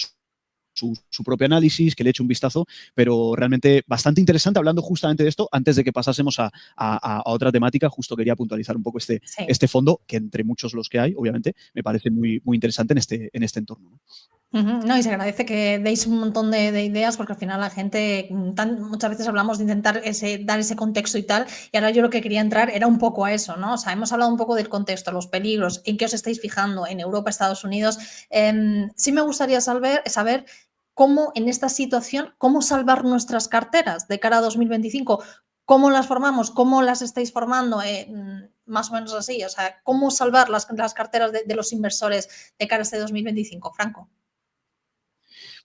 su propio análisis, que le eche un vistazo, pero realmente bastante interesante hablando justamente de esto. Antes de que pasásemos a otra temática, justo quería puntualizar un poco este fondo, que entre muchos los que hay, obviamente, me parece muy, muy interesante en este entorno, ¿no? No, y se agradece que deis un montón de ideas porque al final la gente, muchas veces hablamos de intentar dar ese contexto y tal, y ahora yo lo que quería entrar era un poco a eso, ¿no? O sea, hemos hablado un poco del contexto, los peligros, en qué os estáis fijando en Europa, Estados Unidos. Sí me gustaría saber cómo en esta situación, cómo salvar nuestras carteras de cara a 2025, cómo las formamos, cómo las estáis formando, más o menos así, o sea, cómo salvar las carteras de los inversores de cara a este 2025, Franco.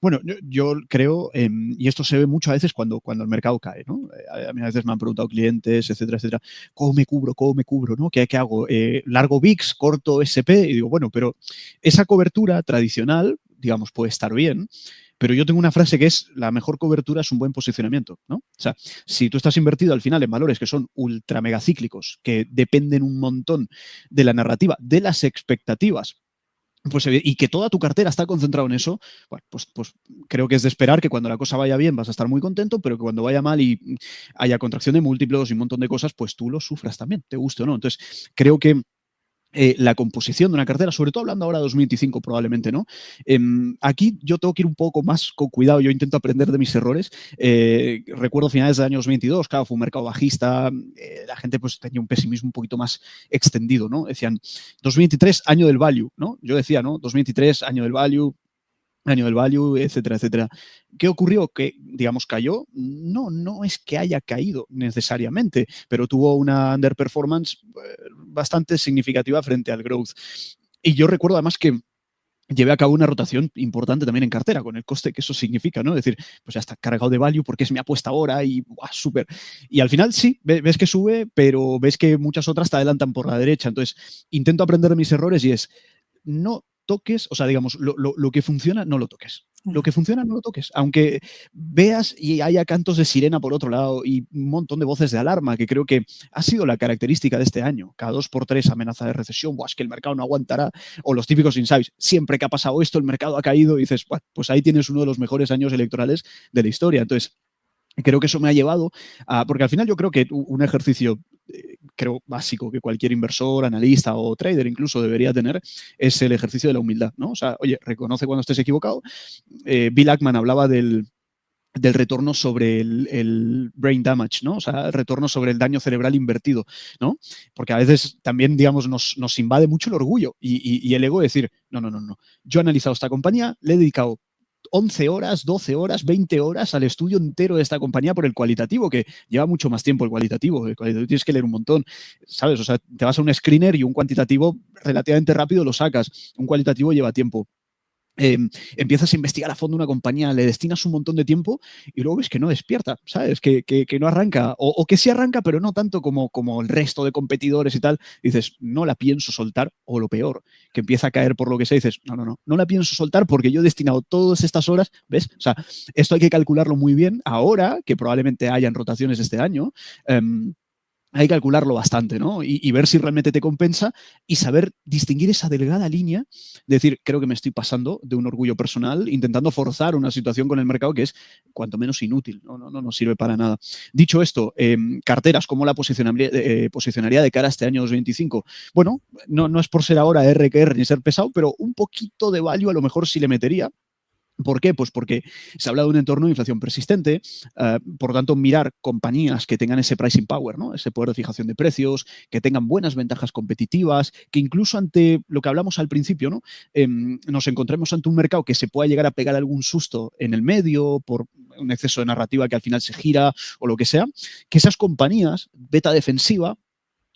Bueno, yo creo, y esto se ve mucho a veces cuando el mercado cae, ¿no? A mí a veces me han preguntado clientes, etcétera, etcétera, ¿cómo me cubro, ¿no? ¿Qué hago? ¿Largo VIX, corto SP? Y digo, bueno, pero esa cobertura tradicional, digamos, puede estar bien, pero yo tengo una frase que es, la mejor cobertura es un buen posicionamiento, ¿no? O sea, si tú estás invertido al final en valores que son ultra megacíclicos, que dependen un montón de la narrativa, de las expectativas, pues, y que toda tu cartera está concentrada en eso, bueno, pues creo que es de esperar que cuando la cosa vaya bien vas a estar muy contento, pero que cuando vaya mal y haya contracción de múltiplos y un montón de cosas, pues tú lo sufras también, te guste o no. Entonces, creo que la composición de una cartera, sobre todo hablando ahora de 2025 probablemente, ¿no? Aquí yo tengo que ir un poco más con cuidado, yo intento aprender de mis errores. Recuerdo finales de años 22, claro, fue un mercado bajista, la gente pues tenía un pesimismo un poquito más extendido, ¿no? Decían, 2023, año del value, ¿no? Yo decía, ¿no? 2023, año del value, etcétera, etcétera. ¿Qué ocurrió? Que, digamos, cayó. No es que haya caído necesariamente, pero tuvo una underperformance bastante significativa frente al growth. Y yo recuerdo además que llevé a cabo una rotación importante también en cartera, con el coste que eso significa, ¿no? Es decir, pues ya está cargado de value porque es mi apuesta ahora y súper. Y al final sí, ves que sube, pero ves que muchas otras te adelantan por la derecha. Entonces, intento aprender de mis errores y es, no toques, o sea, digamos, lo que funciona, no lo toques. Lo que funciona, no lo toques. Aunque veas y haya cantos de sirena por otro lado y un montón de voces de alarma, que creo que ha sido la característica de este año. Cada 2x3 amenaza de recesión, es que el mercado no aguantará, o los típicos insights, siempre que ha pasado esto, el mercado ha caído, y dices, pues ahí tienes uno de los mejores años electorales de la historia. Entonces, Creo que eso me ha llevado a... Porque al final yo creo que un ejercicio creo básico que cualquier inversor, analista o trader incluso debería tener es el ejercicio de la humildad, ¿no? O sea, oye, reconoce cuando estés equivocado. Bill Ackman hablaba del retorno sobre el brain damage, ¿no? O sea, el retorno sobre el daño cerebral invertido, ¿no? Porque a veces también, digamos, nos invade mucho el orgullo y el ego de decir, no. Yo he analizado esta compañía, le he dedicado 11 horas, 12 horas, 20 horas al estudio entero de esta compañía por el cualitativo, que lleva mucho más tiempo el cualitativo. El cualitativo tienes que leer un montón, ¿sabes? O sea, te vas a un screener y un cuantitativo relativamente rápido lo sacas. Un cualitativo lleva tiempo. Empiezas a investigar a fondo una compañía, le destinas un montón de tiempo y luego ves que no despierta, ¿sabes? Que no arranca, o que sí arranca, pero no tanto como el resto de competidores y tal. Y dices, no la pienso soltar, o lo peor, que empieza a caer por lo que sea, y dices, no la pienso soltar porque yo he destinado todas estas horas, ¿ves? O sea, esto hay que calcularlo muy bien ahora, que probablemente hayan rotaciones este año. Hay que calcularlo bastante, ¿no? Y ver si realmente te compensa y saber distinguir esa delgada línea, de decir, creo que me estoy pasando de un orgullo personal, intentando forzar una situación con el mercado que es cuanto menos inútil, no sirve para nada. Dicho esto, carteras, ¿cómo la posicionaría de cara a este año 2025? Bueno, no es por ser ahora R que R ni ser pesado, pero un poquito de value a lo mejor sí le metería. ¿Por qué? Pues porque se habla de un entorno de inflación persistente, por lo tanto, mirar compañías que tengan ese pricing power, ¿no? Ese poder de fijación de precios, que tengan buenas ventajas competitivas, que incluso ante lo que hablamos al principio, ¿no? Nos encontremos ante un mercado que se pueda llegar a pegar algún susto en el medio por un exceso de narrativa que al final se gira o lo que sea, que esas compañías, beta defensiva,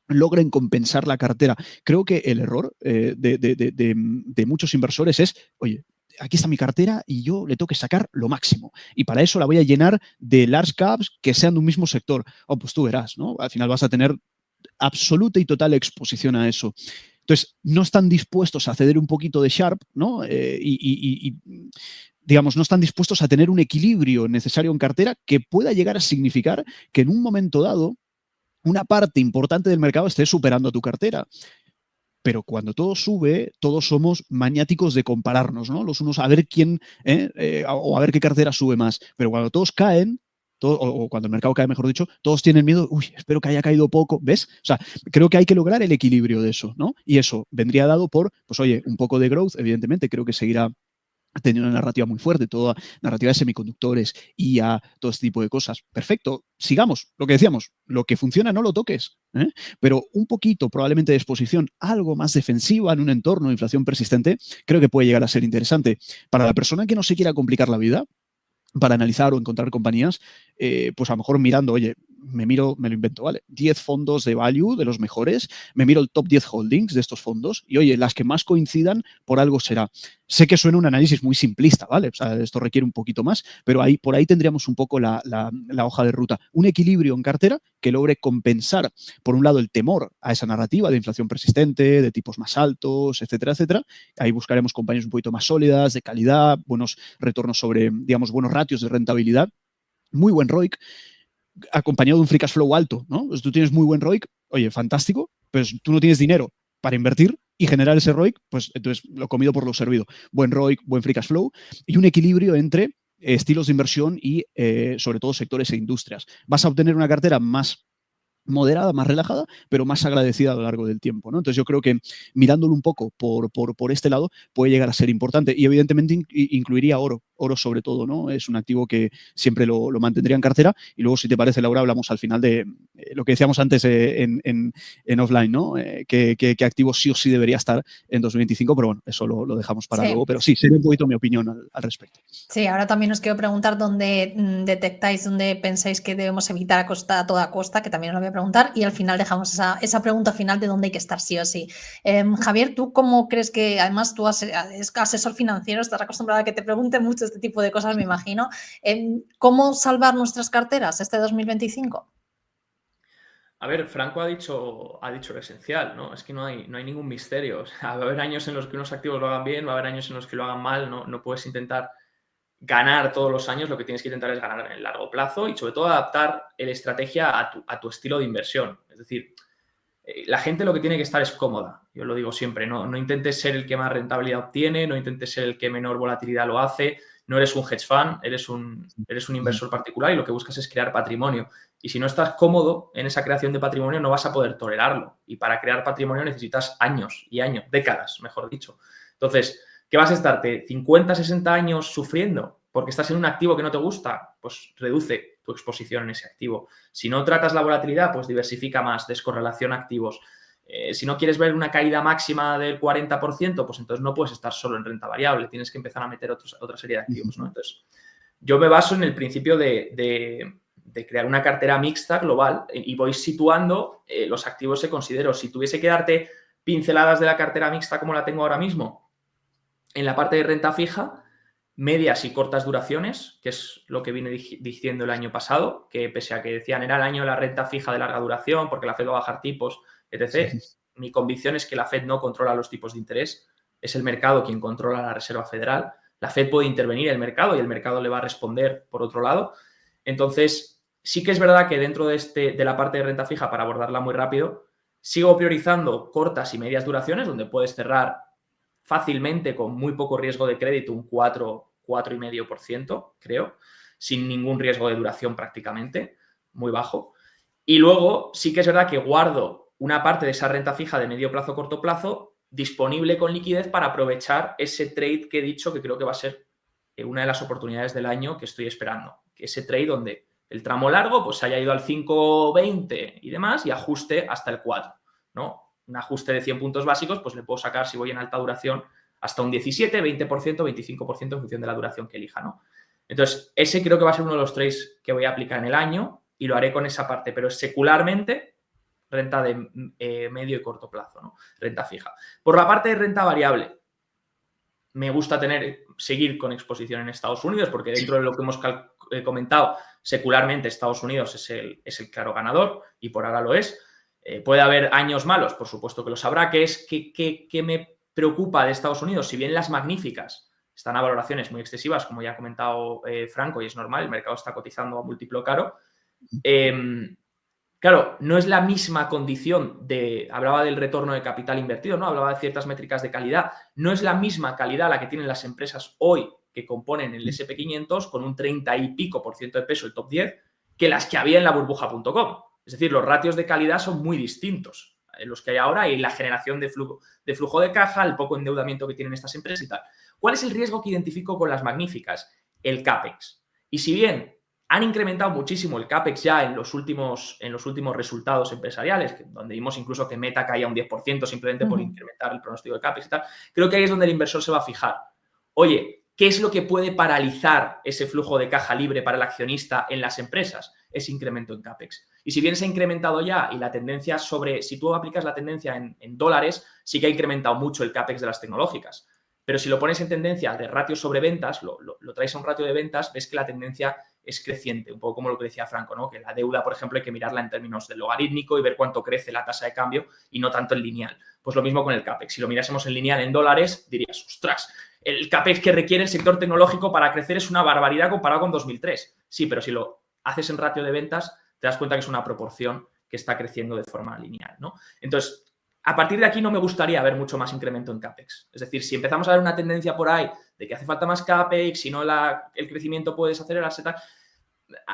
logren compensar la cartera. Creo que el error de muchos inversores es, oye, aquí está mi cartera y yo le tengo que sacar lo máximo. Y para eso la voy a llenar de large caps que sean de un mismo sector. Oh, pues tú verás, ¿no? Al final vas a tener absoluta y total exposición a eso. Entonces, no están dispuestos a ceder un poquito de Sharp, ¿no? Digamos, no están dispuestos a tener un equilibrio necesario en cartera que pueda llegar a significar que en un momento dado una parte importante del mercado esté superando a tu cartera. Pero cuando todo sube, todos somos maniáticos de compararnos, ¿no? Los unos a ver quién, o a ver qué cartera sube más. Pero cuando todos caen, o cuando el mercado cae, mejor dicho, todos tienen miedo, uy, espero que haya caído poco, ¿ves? O sea, creo que hay que lograr el equilibrio de eso, ¿no? Y eso vendría dado por, pues oye, un poco de growth, evidentemente, creo que seguirá tenido una narrativa muy fuerte, toda narrativa de semiconductores, IA, todo este tipo de cosas. Perfecto, sigamos, lo que decíamos, lo que funciona no lo toques, ¿eh? Pero un poquito probablemente de exposición, algo más defensiva en un entorno de inflación persistente, creo que puede llegar a ser interesante. Para la persona que no se quiera complicar la vida, para analizar o encontrar compañías, pues a lo mejor mirando, oye, me lo invento, ¿vale? 10 fondos de value de los mejores, me miro el top 10 holdings de estos fondos y, oye, las que más coincidan, por algo será. Sé que suena un análisis muy simplista, ¿vale? O sea, esto requiere un poquito más, pero por ahí tendríamos un poco la hoja de ruta. Un equilibrio en cartera que logre compensar, por un lado, el temor a esa narrativa de inflación persistente, de tipos más altos, etcétera, etcétera. Ahí buscaremos compañías un poquito más sólidas, de calidad, buenos retornos sobre, digamos, buenos ratios de rentabilidad, muy buen ROIC, acompañado de un free cash flow alto, ¿no? Pues tú tienes muy buen ROIC, oye, fantástico, pues tú no tienes dinero para invertir y generar ese ROIC, pues entonces lo comido por lo servido. Buen ROIC, buen free cash flow y un equilibrio entre estilos de inversión y sobre todo sectores e industrias. Vas a obtener una cartera más moderada, más relajada, pero más agradecida a lo largo del tiempo, ¿no? Entonces yo creo que mirándolo un poco por este lado puede llegar a ser importante y evidentemente incluiría oro sobre todo, ¿no? Es un activo que siempre lo mantendría en cartera y luego, si te parece, Laura, hablamos al final de lo que decíamos antes en offline, ¿no? ¿Qué activo sí o sí debería estar en 2025, pero bueno, eso lo dejamos para luego, pero sí, sería un poquito mi opinión al respecto. Sí, ahora también os quiero preguntar dónde detectáis, dónde pensáis que debemos evitar a toda costa, que también os lo voy a preguntar, y al final dejamos esa pregunta final de dónde hay que estar sí o sí. Javier, ¿tú cómo crees que, además tú eres asesor financiero, estás acostumbrado a que te pregunten mucho este tipo de cosas, me imagino, ¿cómo salvar nuestras carteras este 2025? A ver, Franco ha dicho lo esencial, ¿no? Es que no hay ningún misterio. O sea, va a haber años en los que unos activos lo hagan bien, va a haber años en los que lo hagan mal, no puedes intentar ganar todos los años, lo que tienes que intentar es ganar en el largo plazo y sobre todo adaptar la estrategia a tu estilo de inversión. Es decir, La gente lo que tiene que estar es cómoda, yo lo digo siempre, no intentes ser el que más rentabilidad obtiene, no intentes ser el que menor volatilidad lo hace, no eres un hedge fund, eres un inversor particular y lo que buscas es crear patrimonio. Y si no estás cómodo en esa creación de patrimonio, no vas a poder tolerarlo. Y para crear patrimonio necesitas años y años, décadas, mejor dicho. Entonces, ¿qué vas a estarte 50, 60 años sufriendo porque estás en un activo que no te gusta? Pues reduce tu exposición en ese activo. Si no tratas la volatilidad, pues diversifica más, descorrelaciona activos. Si no quieres ver una caída máxima del 40%, pues entonces no puedes estar solo en renta variable, tienes que empezar a meter otra serie de activos, ¿no? Entonces, yo me baso en el principio de crear una cartera mixta global y voy situando los activos que considero. Si tuviese que darte pinceladas de la cartera mixta como la tengo ahora mismo, en la parte de renta fija, medias y cortas duraciones, que es lo que vine diciendo el año pasado, que pese a que decían era el año de la renta fija de larga duración porque la Fed va a bajar tipos, etc. Sí. Mi convicción es que la Fed no controla los tipos de interés, es el mercado quien controla la Reserva Federal. La Fed puede intervenir en el mercado y el mercado le va a responder por otro lado. Entonces, sí que es verdad que dentro de la parte de renta fija, para abordarla muy rápido, sigo priorizando cortas y medias duraciones, donde puedes cerrar fácilmente con muy poco riesgo de crédito, un 4,5%, creo, sin ningún riesgo de duración prácticamente, muy bajo. Y luego sí que es verdad que guardo una parte de esa renta fija de medio plazo, corto plazo, disponible con liquidez para aprovechar ese trade que he dicho que creo que va a ser una de las oportunidades del año que estoy esperando. Ese trade donde el tramo largo pues haya ido al 5,20 y demás y ajuste hasta el 4, ¿no? Un ajuste de 100 puntos básicos, pues le puedo sacar, si voy en alta duración, hasta un 17, 20%, 25% en función de la duración que elija, ¿no? Entonces, ese creo que va a ser uno de los trades que voy a aplicar en el año y lo haré con esa parte, pero secularmente renta de medio y corto plazo, ¿no? Renta fija. Por la parte de renta variable, me gusta seguir con exposición en Estados Unidos porque dentro de lo que hemos comentado, secularmente Estados Unidos es el claro ganador y por ahora lo es. Puede haber años malos, por supuesto que los habrá. ¿Qué me preocupa de Estados Unidos? Si bien las magníficas están a valoraciones muy excesivas, como ya ha comentado Franco, y es normal, el mercado está cotizando a múltiplo caro. Claro, no es la misma condición hablaba del retorno de capital invertido, ¿no? Hablaba de ciertas métricas de calidad. No es la misma calidad la que tienen las empresas hoy que componen el S&P 500 con un 30 y pico % de peso, el top 10, que las que había en la burbuja.com. Es decir, los ratios de calidad son muy distintos en los que hay ahora y la generación de flujo de caja, el poco endeudamiento que tienen estas empresas y tal. ¿Cuál es el riesgo que identifico con las magníficas? El CAPEX. Y si bien han incrementado muchísimo el CAPEX ya en los últimos resultados empresariales, donde vimos incluso que Meta caía un 10% simplemente por incrementar el pronóstico de CAPEX y tal, creo que ahí es donde el inversor se va a fijar. Oye, ¿qué es lo que puede paralizar ese flujo de caja libre para el accionista en las empresas? Ese incremento en CAPEX. Y si bien se ha incrementado ya y la tendencia si tú aplicas la tendencia en dólares, sí que ha incrementado mucho el CAPEX de las tecnológicas. Pero si lo pones en tendencia de ratios sobre ventas, lo traes a un ratio de ventas, ves que la tendencia es creciente, un poco como lo que decía Franco, ¿no? Que la deuda, por ejemplo, hay que mirarla en términos de logarítmico y ver cuánto crece la tasa de cambio y no tanto en lineal. Pues lo mismo con el CAPEX. Si lo mirásemos en lineal en dólares, dirías, ostras, el CAPEX que requiere el sector tecnológico para crecer es una barbaridad comparado con 2003. Sí, pero si lo haces en ratio de ventas, te das cuenta que es una proporción que está creciendo de forma lineal, ¿no? Entonces, a partir de aquí no me gustaría ver mucho más incremento en CAPEX. Es decir, si empezamos a ver una tendencia por ahí de que hace falta más CAPEX, si no el crecimiento puede desacelerarse, tal,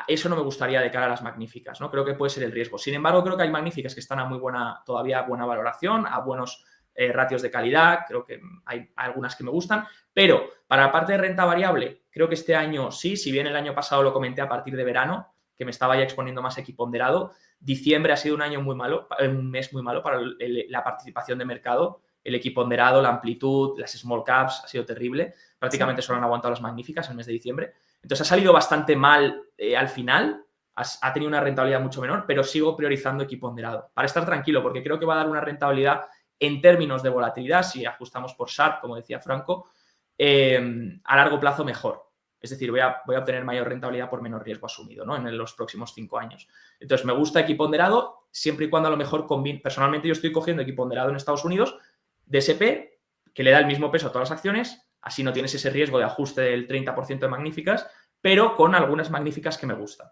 eso no me gustaría de cara a las magníficas, ¿no? Creo que puede ser el riesgo. Sin embargo, creo que hay magníficas que están a todavía buena valoración, a buenos ratios de calidad, creo que hay algunas que me gustan, pero para la parte de renta variable, creo que este año sí, si bien el año pasado lo comenté a partir de verano, que me estaba ya exponiendo más equiponderado, diciembre ha sido un año muy malo, un mes muy malo para la participación de mercado, el equiponderado, la amplitud, las small caps, ha sido terrible, prácticamente solo han aguantado las magníficas el mes de diciembre, entonces ha salido bastante mal al final, ha tenido una rentabilidad mucho menor, pero sigo priorizando equiponderado, para estar tranquilo, porque creo que va a dar una rentabilidad en términos de volatilidad, si ajustamos por Sharpe, como decía Franco, a largo plazo mejor. Es decir, voy a obtener mayor rentabilidad por menor riesgo asumido, ¿no? En los próximos 5 años. Entonces, me gusta equiponderado siempre y cuando a lo mejor combine. Personalmente, yo estoy cogiendo equiponderado en Estados Unidos de SP, que le da el mismo peso a todas las acciones, así no tienes ese riesgo de ajuste del 30% de magníficas, pero con algunas magníficas que me gustan.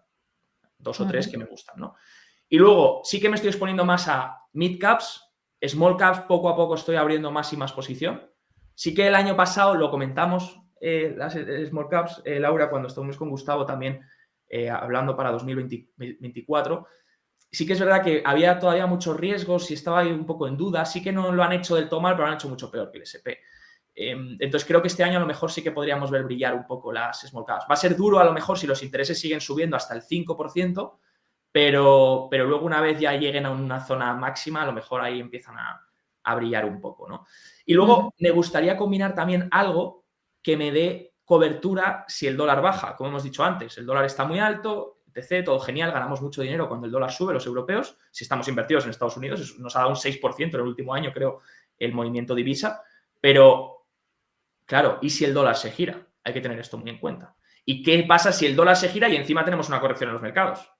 2 o 3 que me gustan, ¿no? Y luego sí que me estoy exponiendo más a mid caps, small caps, poco a poco estoy abriendo más y más posición. Sí que el año pasado lo comentamos, las small caps, Laura, cuando estuvimos con Gustavo también hablando para 2024. Sí que es verdad que había todavía muchos riesgos y estaba ahí un poco en duda. Sí que no lo han hecho del todo mal, pero lo han hecho mucho peor que el SP. Entonces creo que este año a lo mejor sí que podríamos ver brillar un poco las small caps. Va a ser duro a lo mejor si los intereses siguen subiendo hasta el 5%, pero luego una vez ya lleguen a una zona máxima, a lo mejor ahí empiezan a brillar un poco, ¿no? Y luego me gustaría combinar también algo que me dé cobertura si el dólar baja. Como hemos dicho antes, el dólar está muy alto, etc., todo genial, ganamos mucho dinero cuando el dólar sube, los europeos, si estamos invertidos en Estados Unidos, nos ha dado un 6% en el último año, creo, el movimiento divisa, pero claro, ¿y si el dólar se gira? Hay que tener esto muy en cuenta. ¿Y qué pasa si el dólar se gira y encima tenemos una corrección en los mercados?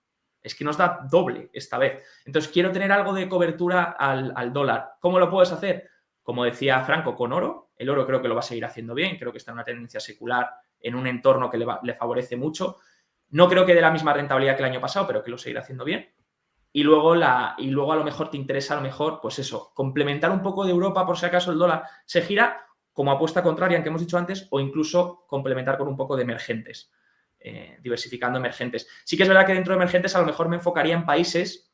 Es que nos da doble esta vez. Entonces, quiero tener algo de cobertura al dólar. ¿Cómo lo puedes hacer? Como decía Franco, con oro. El oro creo que lo va a seguir haciendo bien. Creo que está en una tendencia secular en un entorno que le favorece mucho. No creo que dé la misma rentabilidad que el año pasado, pero que lo seguirá haciendo bien. Y luego a lo mejor te interesa, a lo mejor, pues eso, complementar un poco de Europa por si acaso el dólar se gira, como apuesta contraria, que hemos dicho antes, o incluso complementar con un poco de emergentes, diversificando emergentes. Sí que es verdad que dentro de emergentes a lo mejor me enfocaría en países.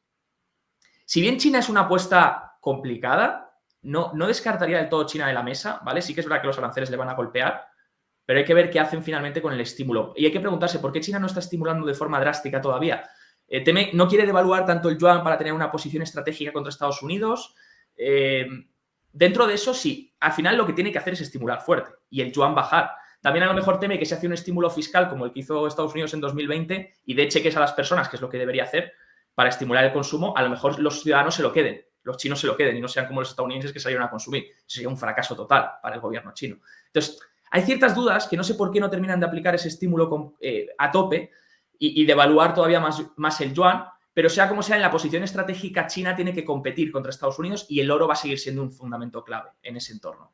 Si bien China es una apuesta complicada, no descartaría del todo China de la mesa, ¿vale? Sí que es verdad que los aranceles le van a golpear, pero hay que ver qué hacen finalmente con el estímulo. Y hay que preguntarse por qué China no está estimulando de forma drástica todavía. No quiere devaluar tanto el yuan para tener una posición estratégica contra Estados Unidos. Dentro de eso, sí, al final lo que tiene que hacer es estimular fuerte y el yuan bajar. También a lo mejor teme que se hace un estímulo fiscal como el que hizo Estados Unidos en 2020 y dé cheques a las personas, que es lo que debería hacer para estimular el consumo. A lo mejor los ciudadanos se lo queden, los chinos se lo queden y no sean como los estadounidenses que salieron a consumir. Eso sería un fracaso total para el gobierno chino. Entonces, hay ciertas dudas que no sé por qué no terminan de aplicar ese estímulo a tope y devaluar todavía más el yuan, pero sea como sea, en la posición estratégica China tiene que competir contra Estados Unidos y el oro va a seguir siendo un fundamento clave en ese entorno.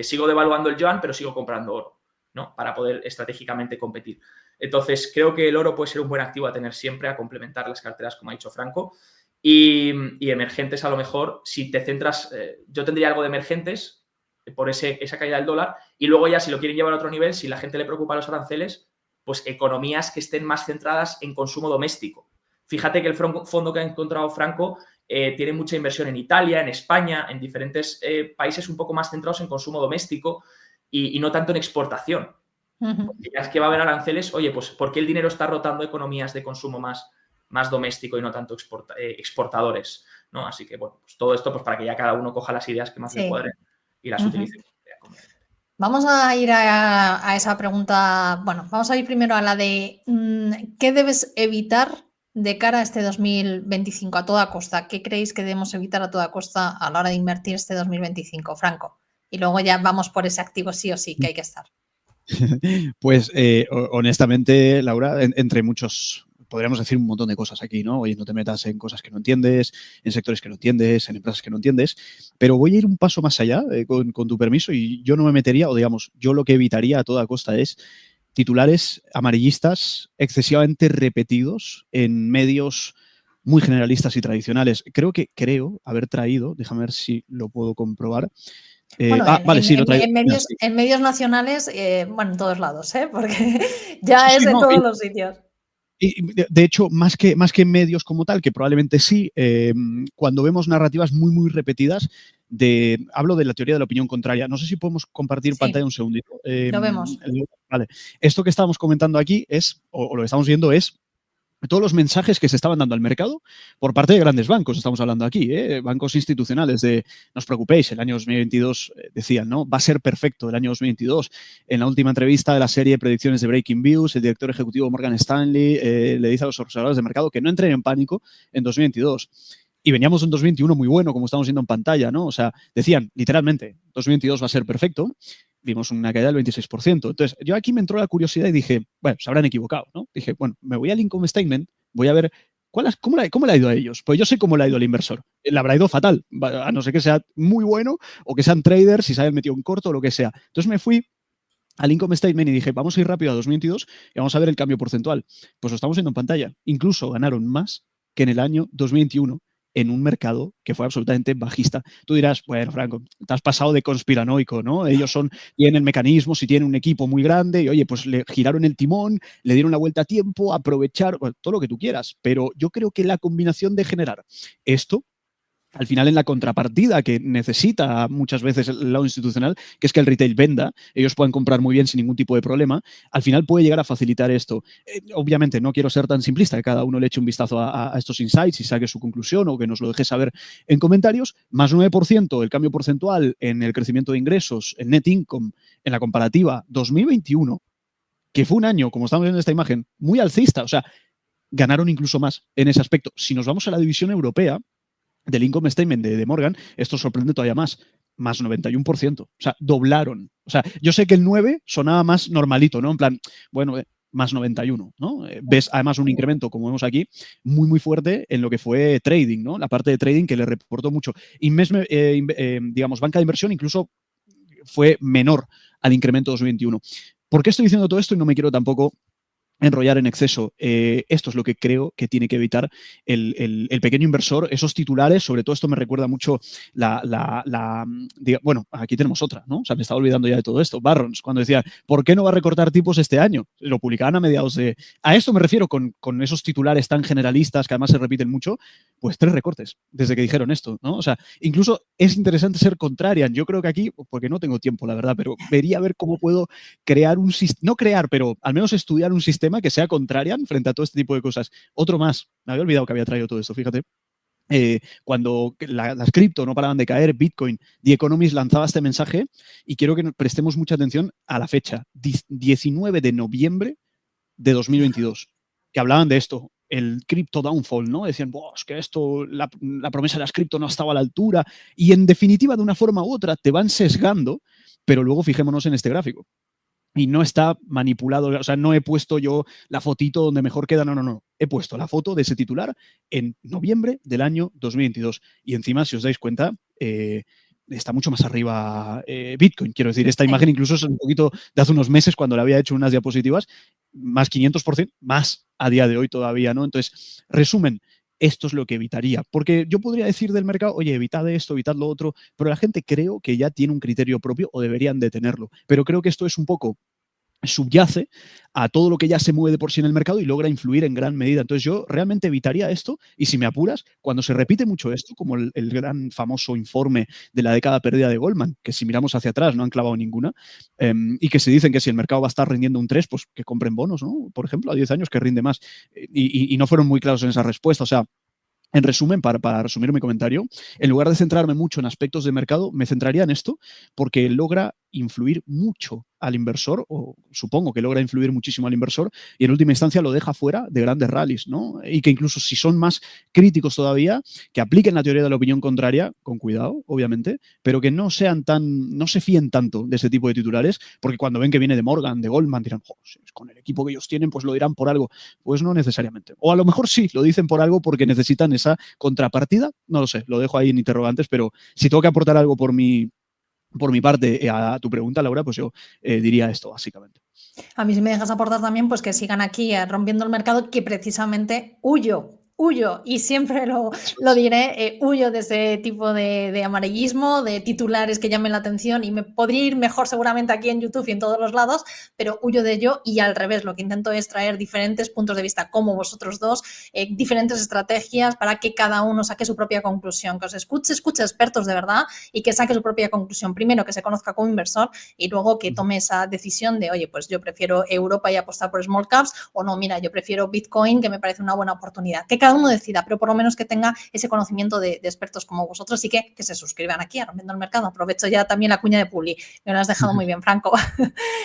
Sigo devaluando el yuan, pero sigo comprando oro, ¿no? Para poder estratégicamente competir. Entonces, creo que el oro puede ser un buen activo a tener siempre, a complementar las carteras, como ha dicho Franco. Y emergentes, a lo mejor, si te centras, yo tendría algo de emergentes por esa caída del dólar, y luego ya si lo quieren llevar a otro nivel, si la gente le preocupa los aranceles, pues economías que estén más centradas en consumo doméstico. Fíjate que el fondo que ha encontrado Franco tiene mucha inversión en Italia, en España, en diferentes países un poco más centrados en consumo doméstico y no tanto en exportación. Porque ya es que va a haber aranceles, oye, pues ¿por qué el dinero está rotando a economías de consumo más doméstico y no tanto exportadores, ¿no? Así que, bueno, pues todo esto pues para que ya cada uno coja las ideas que más le cuadren y las utilice. Vamos a ir a esa pregunta. Bueno, vamos a ir primero a la de ¿qué debes evitar de cara a este 2025 a toda costa? ¿Qué creéis que debemos evitar a toda costa a la hora de invertir este 2025, Franco? Y luego ya vamos por ese activo sí o sí que hay que estar. Pues honestamente, Laura, entre muchos, podríamos decir un montón de cosas aquí, ¿no? Oye, no te metas en cosas que no entiendes, en sectores que no entiendes, en empresas que no entiendes, pero voy a ir un paso más allá, con tu permiso, y yo no me metería, o digamos, yo lo que evitaría a toda costa es titulares amarillistas excesivamente repetidos en medios muy generalistas y tradicionales. Creo haber traído, déjame ver si lo puedo comprobar. Sí, lo traigo. En medios nacionales, bueno, en todos lados, porque ya es en todos los sitios. Y de hecho, más que en medios como tal, que probablemente sí, cuando vemos narrativas muy, muy repetidas, hablo de la teoría de la opinión contraria. No sé si podemos compartir pantalla un segundito. Lo vemos. Vale. Esto que estábamos comentando aquí o lo que estamos viendo es todos los mensajes que se estaban dando al mercado por parte de grandes bancos, estamos hablando aquí, bancos institucionales de no os preocupéis, el año 2022 decían, ¿no? Va a ser perfecto el año 2022. En la última entrevista de la serie Predicciones de Breaking Views, el director ejecutivo Morgan Stanley le dice a los observadores de mercado que no entren en pánico en 2022. Y veníamos de un 2021 muy bueno, como estamos viendo en pantalla, ¿no? O sea, decían, literalmente, 2022 va a ser perfecto. Vimos una caída del 26%. Entonces, yo aquí me entró la curiosidad y dije, bueno, se habrán equivocado, ¿no? Dije, bueno, me voy al income statement, voy a ver cómo le ha ido a ellos. Pues yo sé cómo le ha ido al inversor. Le habrá ido fatal, a no ser que sea muy bueno o que sean traders y se hayan metido en corto o lo que sea. Entonces me fui al income statement y dije, vamos a ir rápido a 2022 y vamos a ver el cambio porcentual. Pues lo estamos viendo en pantalla. Incluso ganaron más que en el año 2021, en un mercado que fue absolutamente bajista. Tú dirás, bueno, Franco, te has pasado de conspiranoico, ¿no? Ellos tienen mecanismos y tienen un equipo muy grande y, oye, pues le giraron el timón, le dieron la vuelta a tiempo, aprovechar, bueno, todo lo que tú quieras. Pero yo creo que la combinación de generar esto, al final en la contrapartida que necesita muchas veces el lado institucional, que es que el retail venda, ellos pueden comprar muy bien sin ningún tipo de problema, al final puede llegar a facilitar esto. Obviamente no quiero ser tan simplista, que cada uno le eche un vistazo a estos insights y saque su conclusión o que nos lo deje saber en comentarios. Más 9% el cambio porcentual en el crecimiento de ingresos, en net income, en la comparativa 2021, que fue un año, como estamos viendo en esta imagen, muy alcista, o sea, ganaron incluso más en ese aspecto. Si nos vamos a la división europea, del income statement de Morgan, esto sorprende todavía más 91%. O sea, doblaron. O sea, yo sé que el 9 sonaba más normalito, ¿no? En plan, bueno, más 91, ¿no? Ves además un incremento, como vemos aquí, muy, muy fuerte en lo que fue trading, ¿no? La parte de trading que le reportó mucho. Digamos, banca de inversión incluso fue menor al incremento 2021. ¿Por qué estoy diciendo todo esto? Y no me quiero tampoco enrollar en exceso. Esto es lo que creo que tiene que evitar el pequeño inversor, esos titulares. Sobre todo esto me recuerda mucho bueno, aquí tenemos otra, ¿no? O sea, me estaba olvidando ya de todo esto. Barrons, cuando decía, ¿por qué no va a recortar tipos este año? Lo publicaban a mediados de... A esto me refiero con esos titulares tan generalistas que además se repiten mucho, pues 3 recortes desde que dijeron esto, ¿no? O sea, incluso es interesante ser contrarian. Yo creo que aquí, porque no tengo tiempo, la verdad, pero vería a ver cómo puedo crear un sistema, no crear, pero al menos estudiar un sistema que sea contrarian frente a todo este tipo de cosas. Otro más, me había olvidado que había traído todo esto, fíjate. Cuando las cripto no paraban de caer, Bitcoin, The Economist lanzaba este mensaje y quiero que prestemos mucha atención a la fecha, 19 de noviembre de 2022, que hablaban de esto, el crypto downfall, ¿no? Decían, es que esto, la promesa de las cripto no estaba a la altura y en definitiva, de una forma u otra, te van sesgando, pero luego fijémonos en este gráfico. Y no está manipulado, o sea, no he puesto yo la fotito donde mejor queda, no. He puesto la foto de ese titular en noviembre del año 2022. Y encima, si os dais cuenta, está mucho más arriba Bitcoin. Quiero decir, esta imagen incluso es un poquito de hace unos meses cuando le había hecho unas diapositivas, más 500%, más a día de hoy todavía, ¿no? Entonces, resumen, esto es lo que evitaría. Porque yo podría decir del mercado, oye, evitad esto, evitad lo otro, pero la gente creo que ya tiene un criterio propio o deberían de tenerlo. Pero creo que esto es un poco subyace a todo lo que ya se mueve de por sí en el mercado y logra influir en gran medida. Entonces yo realmente evitaría esto y si me apuras, cuando se repite mucho esto, como el gran famoso informe de la década perdida de Goldman, que si miramos hacia atrás no han clavado ninguna, y que se dicen que si el mercado va a estar rindiendo un 3, pues que compren bonos, ¿no? Por ejemplo, a 10 años que rinde más. Y no fueron muy claros en esa respuesta. O sea, en resumen, para resumir mi comentario, en lugar de centrarme mucho en aspectos de mercado, me centraría en esto porque logra influir mucho al inversor, o supongo que logra influir muchísimo al inversor, y en última instancia lo deja fuera de grandes rallies, ¿no? Y que incluso si son más críticos todavía, que apliquen la teoría de la opinión contraria, con cuidado, obviamente, pero que no se fíen tanto de ese tipo de titulares, porque cuando ven que viene de Morgan, de Goldman, dirán, con el equipo que ellos tienen, pues lo dirán por algo. Pues no necesariamente. O a lo mejor sí, lo dicen por algo porque necesitan esa contrapartida. No lo sé, lo dejo ahí en interrogantes, pero si tengo que aportar algo por mi parte a tu pregunta, Laura, pues yo diría esto, básicamente. A mí si me dejas aportar también, pues que sigan aquí rompiendo el mercado, que precisamente huyo y siempre lo diré, huyo de ese tipo de amarillismo, de titulares que llamen la atención y me podría ir mejor seguramente aquí en YouTube y en todos los lados, pero huyo de ello y al revés, lo que intento es traer diferentes puntos de vista como vosotros dos, diferentes estrategias para que cada uno saque su propia conclusión, que os escuche expertos de verdad y que saque su propia conclusión. Primero, que se conozca como inversor y luego que tome esa decisión de, oye, pues yo prefiero Europa y apostar por small caps o no, mira, yo prefiero Bitcoin, que me parece una buena oportunidad. Que cada uno decida, pero por lo menos que tenga ese conocimiento de expertos como vosotros y que se suscriban aquí a Rompiendo el Mercado. Aprovecho ya también la cuña de Publi, me lo has dejado muy bien, Franco.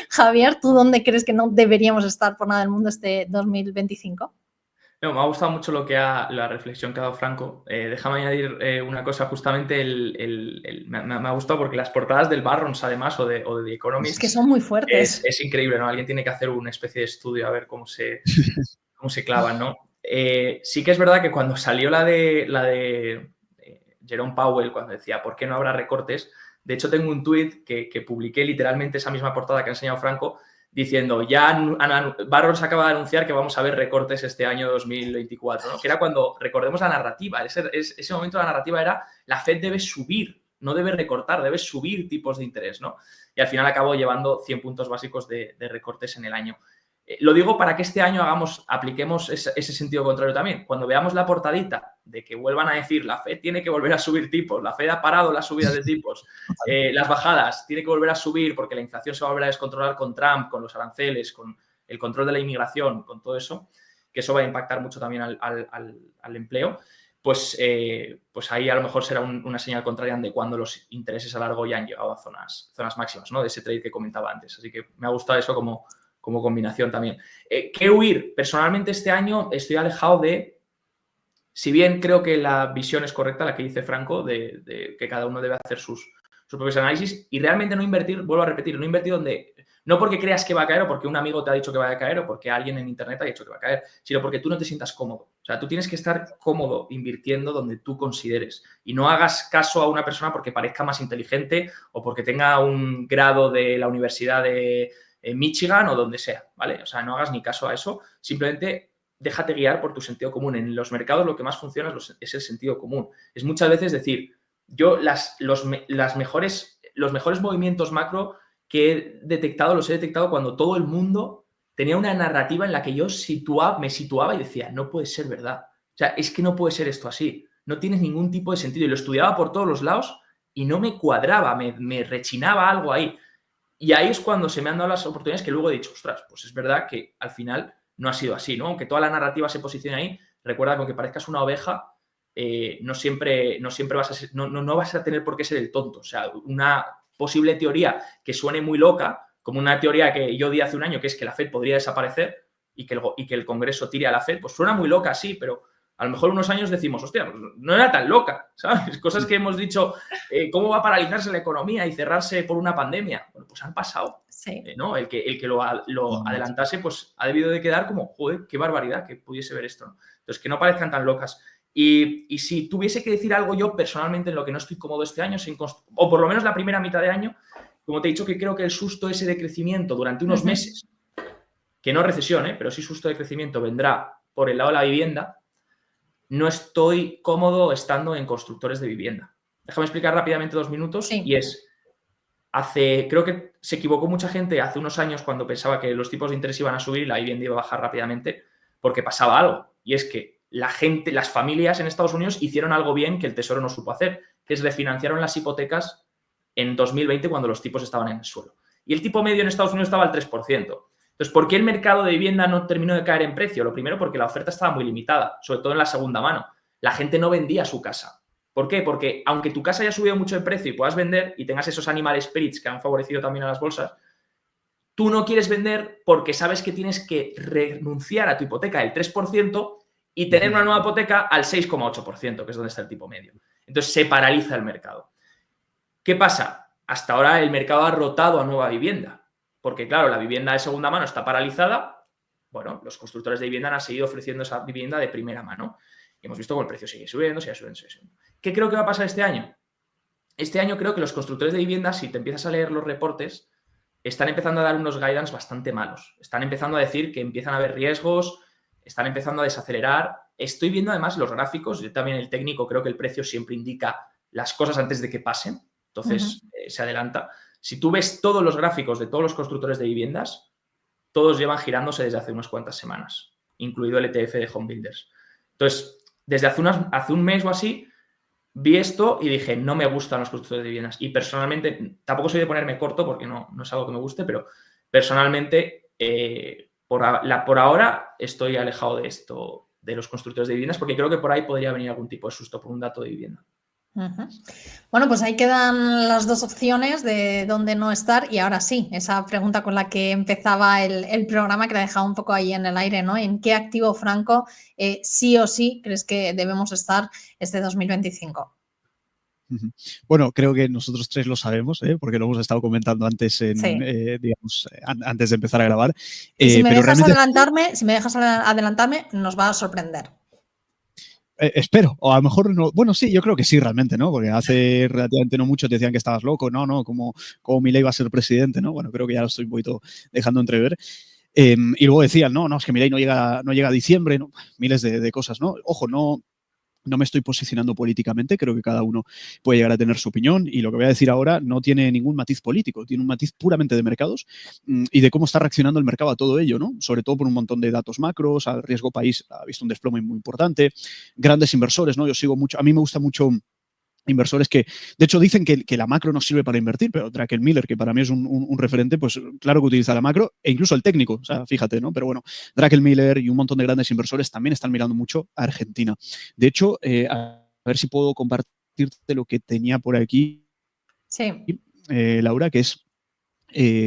Javier, ¿tú dónde crees que no deberíamos estar por nada del mundo este 2025? No, me ha gustado mucho la reflexión que ha dado Franco. Déjame añadir una cosa, justamente me ha gustado porque las portadas del Barrons, además, o de The Economist, es que son muy fuertes. Es increíble, ¿no? Alguien tiene que hacer una especie de estudio a ver cómo se clavan, ¿no? Sí que es verdad que cuando salió la de Jerome Powell, cuando decía, ¿por qué no habrá recortes? De hecho, tengo un tuit que publiqué literalmente esa misma portada que ha enseñado Franco, diciendo, Barron's acaba de anunciar que vamos a ver recortes este año 2024, ¿no? Que era cuando, recordemos la narrativa, ese momento la narrativa era la Fed debe subir, no debe recortar, debe subir tipos de interés, ¿no? Y al final acabó llevando 100 puntos básicos de recortes en el año. Lo digo para que este año apliquemos ese sentido contrario también. Cuando veamos la portadita de que vuelvan a decir la Fed tiene que volver a subir tipos, la Fed ha parado las subidas de tipos, las bajadas, tiene que volver a subir porque la inflación se va a volver a descontrolar con Trump, con los aranceles, con el control de la inmigración, con todo eso, que eso va a impactar mucho también al empleo, pues ahí a lo mejor será una señal contraria de cuando los intereses a largo ya han llegado a zonas máximas, ¿no? De ese trade que comentaba antes. Así que me ha gustado eso como combinación también. ¿Qué huir? Personalmente este año estoy alejado de, si bien creo que la visión es correcta, la que dice Franco, de que cada uno debe hacer sus propios análisis y realmente no invertir, vuelvo a repetir, no invertir no porque creas que va a caer o porque un amigo te ha dicho que va a caer o porque alguien en internet ha dicho que va a caer, sino porque tú no te sientas cómodo. O sea, tú tienes que estar cómodo invirtiendo donde tú consideres y no hagas caso a una persona porque parezca más inteligente o porque tenga un grado de la universidad de Michigan o donde sea, ¿vale? O sea, no hagas ni caso a eso, simplemente déjate guiar por tu sentido común. En los mercados lo que más funciona es el sentido común. Es muchas veces decir, yo los mejores movimientos macro que he detectado, los he detectado cuando todo el mundo tenía una narrativa en la que yo me situaba y decía, no puede ser verdad. O sea, es que no puede ser esto así. No tiene ningún tipo de sentido. Y lo estudiaba por todos los lados y no me cuadraba, me rechinaba algo ahí. Y ahí es cuando se me han dado las oportunidades que luego he dicho, ostras, pues es verdad que al final no ha sido así, ¿no? Aunque toda la narrativa se posicione ahí, recuerda que aunque parezcas una oveja, no siempre vas a ser, no vas a tener por qué ser el tonto. O sea, una posible teoría que suene muy loca, como una teoría que yo di hace un año, que es que la Fed podría desaparecer y que el Congreso tire a la Fed, pues suena muy loca, sí, pero a lo mejor unos años decimos, hostia, pues no era tan loca, ¿sabes? Cosas que hemos dicho, ¿cómo va a paralizarse la economía y cerrarse por una pandemia? Bueno, pues han pasado, sí. ¿no? El que lo adelantase, pues ha debido de quedar como, joder, qué barbaridad que pudiese ver esto, ¿no? Entonces, que no parezcan tan locas. Y si tuviese que decir algo yo personalmente en lo que no estoy cómodo este año, o por lo menos la primera mitad de año, como te he dicho que creo que el susto ese de crecimiento durante unos meses, que no recesión, pero sí susto de crecimiento vendrá por el lado de la vivienda. No estoy cómodo estando en constructores de vivienda. Déjame explicar rápidamente 2 minutos. Sí. Y es, creo que se equivocó mucha gente hace unos años cuando pensaba que los tipos de interés iban a subir y la vivienda iba a bajar rápidamente porque pasaba algo. Y es que las familias en Estados Unidos hicieron algo bien que el Tesoro no supo hacer, que es refinanciaron las hipotecas en 2020 cuando los tipos estaban en el suelo. Y el tipo medio en Estados Unidos estaba al 3%. Entonces, ¿por qué el mercado de vivienda no terminó de caer en precio? Lo primero, porque la oferta estaba muy limitada, sobre todo en la segunda mano. La gente no vendía su casa. ¿Por qué? Porque aunque tu casa haya subido mucho de precio y puedas vender y tengas esos animal spirits que han favorecido también a las bolsas, tú no quieres vender porque sabes que tienes que renunciar a tu hipoteca del 3% y tener una nueva hipoteca al 6,8%, que es donde está el tipo medio. Entonces, se paraliza el mercado. ¿Qué pasa? Hasta ahora el mercado ha rotado a nueva vivienda. Porque, claro, la vivienda de segunda mano está paralizada. Bueno, los constructores de vivienda han seguido ofreciendo esa vivienda de primera mano. Y hemos visto cómo el precio sigue subiendo, sigue subiendo. ¿Qué creo que va a pasar este año? Este año creo que los constructores de vivienda, si te empiezas a leer los reportes, están empezando a dar unos guidance bastante malos. Están empezando a decir que empiezan a haber riesgos, están empezando a desacelerar. Estoy viendo además los gráficos. Yo también el técnico creo que el precio siempre indica las cosas antes de que pasen. Entonces, se adelanta. Si tú ves todos los gráficos de todos los constructores de viviendas, todos llevan girándose desde hace unas cuantas semanas, incluido el ETF de Home Builders. Entonces, desde hace un mes o así, vi esto y dije, no me gustan los constructores de viviendas. Y personalmente, tampoco soy de ponerme corto porque no es algo que me guste, pero personalmente, por ahora, estoy alejado de esto, de los constructores de viviendas, porque creo que por ahí podría venir algún tipo de susto por un dato de vivienda. Bueno, pues ahí quedan las 2 opciones de dónde no estar y ahora sí, esa pregunta con la que empezaba el programa que la dejaba un poco ahí en el aire, ¿no? ¿En qué activo, Franco, sí o sí crees que debemos estar este 2025? Bueno, creo que nosotros 3 lo sabemos, porque lo hemos estado comentando antes, digamos, antes de empezar a grabar. Y si me dejas adelantarme, nos va a sorprender. espero, o a lo mejor no. Bueno, sí, yo creo que sí, realmente, ¿no? Porque hace relativamente no mucho te decían que estabas loco, no, como Milei va a ser presidente, ¿no? Bueno, creo que ya lo estoy un poquito dejando entrever. Y luego decían, no, es que Milei no llega a diciembre, ¿no? Miles de cosas, ¿no? Ojo, no me estoy posicionando políticamente, creo que cada uno puede llegar a tener su opinión y lo que voy a decir ahora no tiene ningún matiz político, tiene un matiz puramente de mercados y de cómo está reaccionando el mercado a todo ello, ¿no? Sobre todo por un montón de datos macros, al riesgo país ha visto un desplome muy importante, grandes inversores, ¿no? Yo sigo mucho, a mí me gusta mucho inversores que, de hecho, dicen que la macro no sirve para invertir, pero Druckenmiller, que para mí es un referente, pues claro que utiliza la macro e incluso el técnico, o sea, fíjate, ¿no? Pero bueno, Druckenmiller y un montón de grandes inversores también están mirando mucho a Argentina. De hecho, a ver si puedo compartirte lo que tenía por aquí, Sí. Laura, que es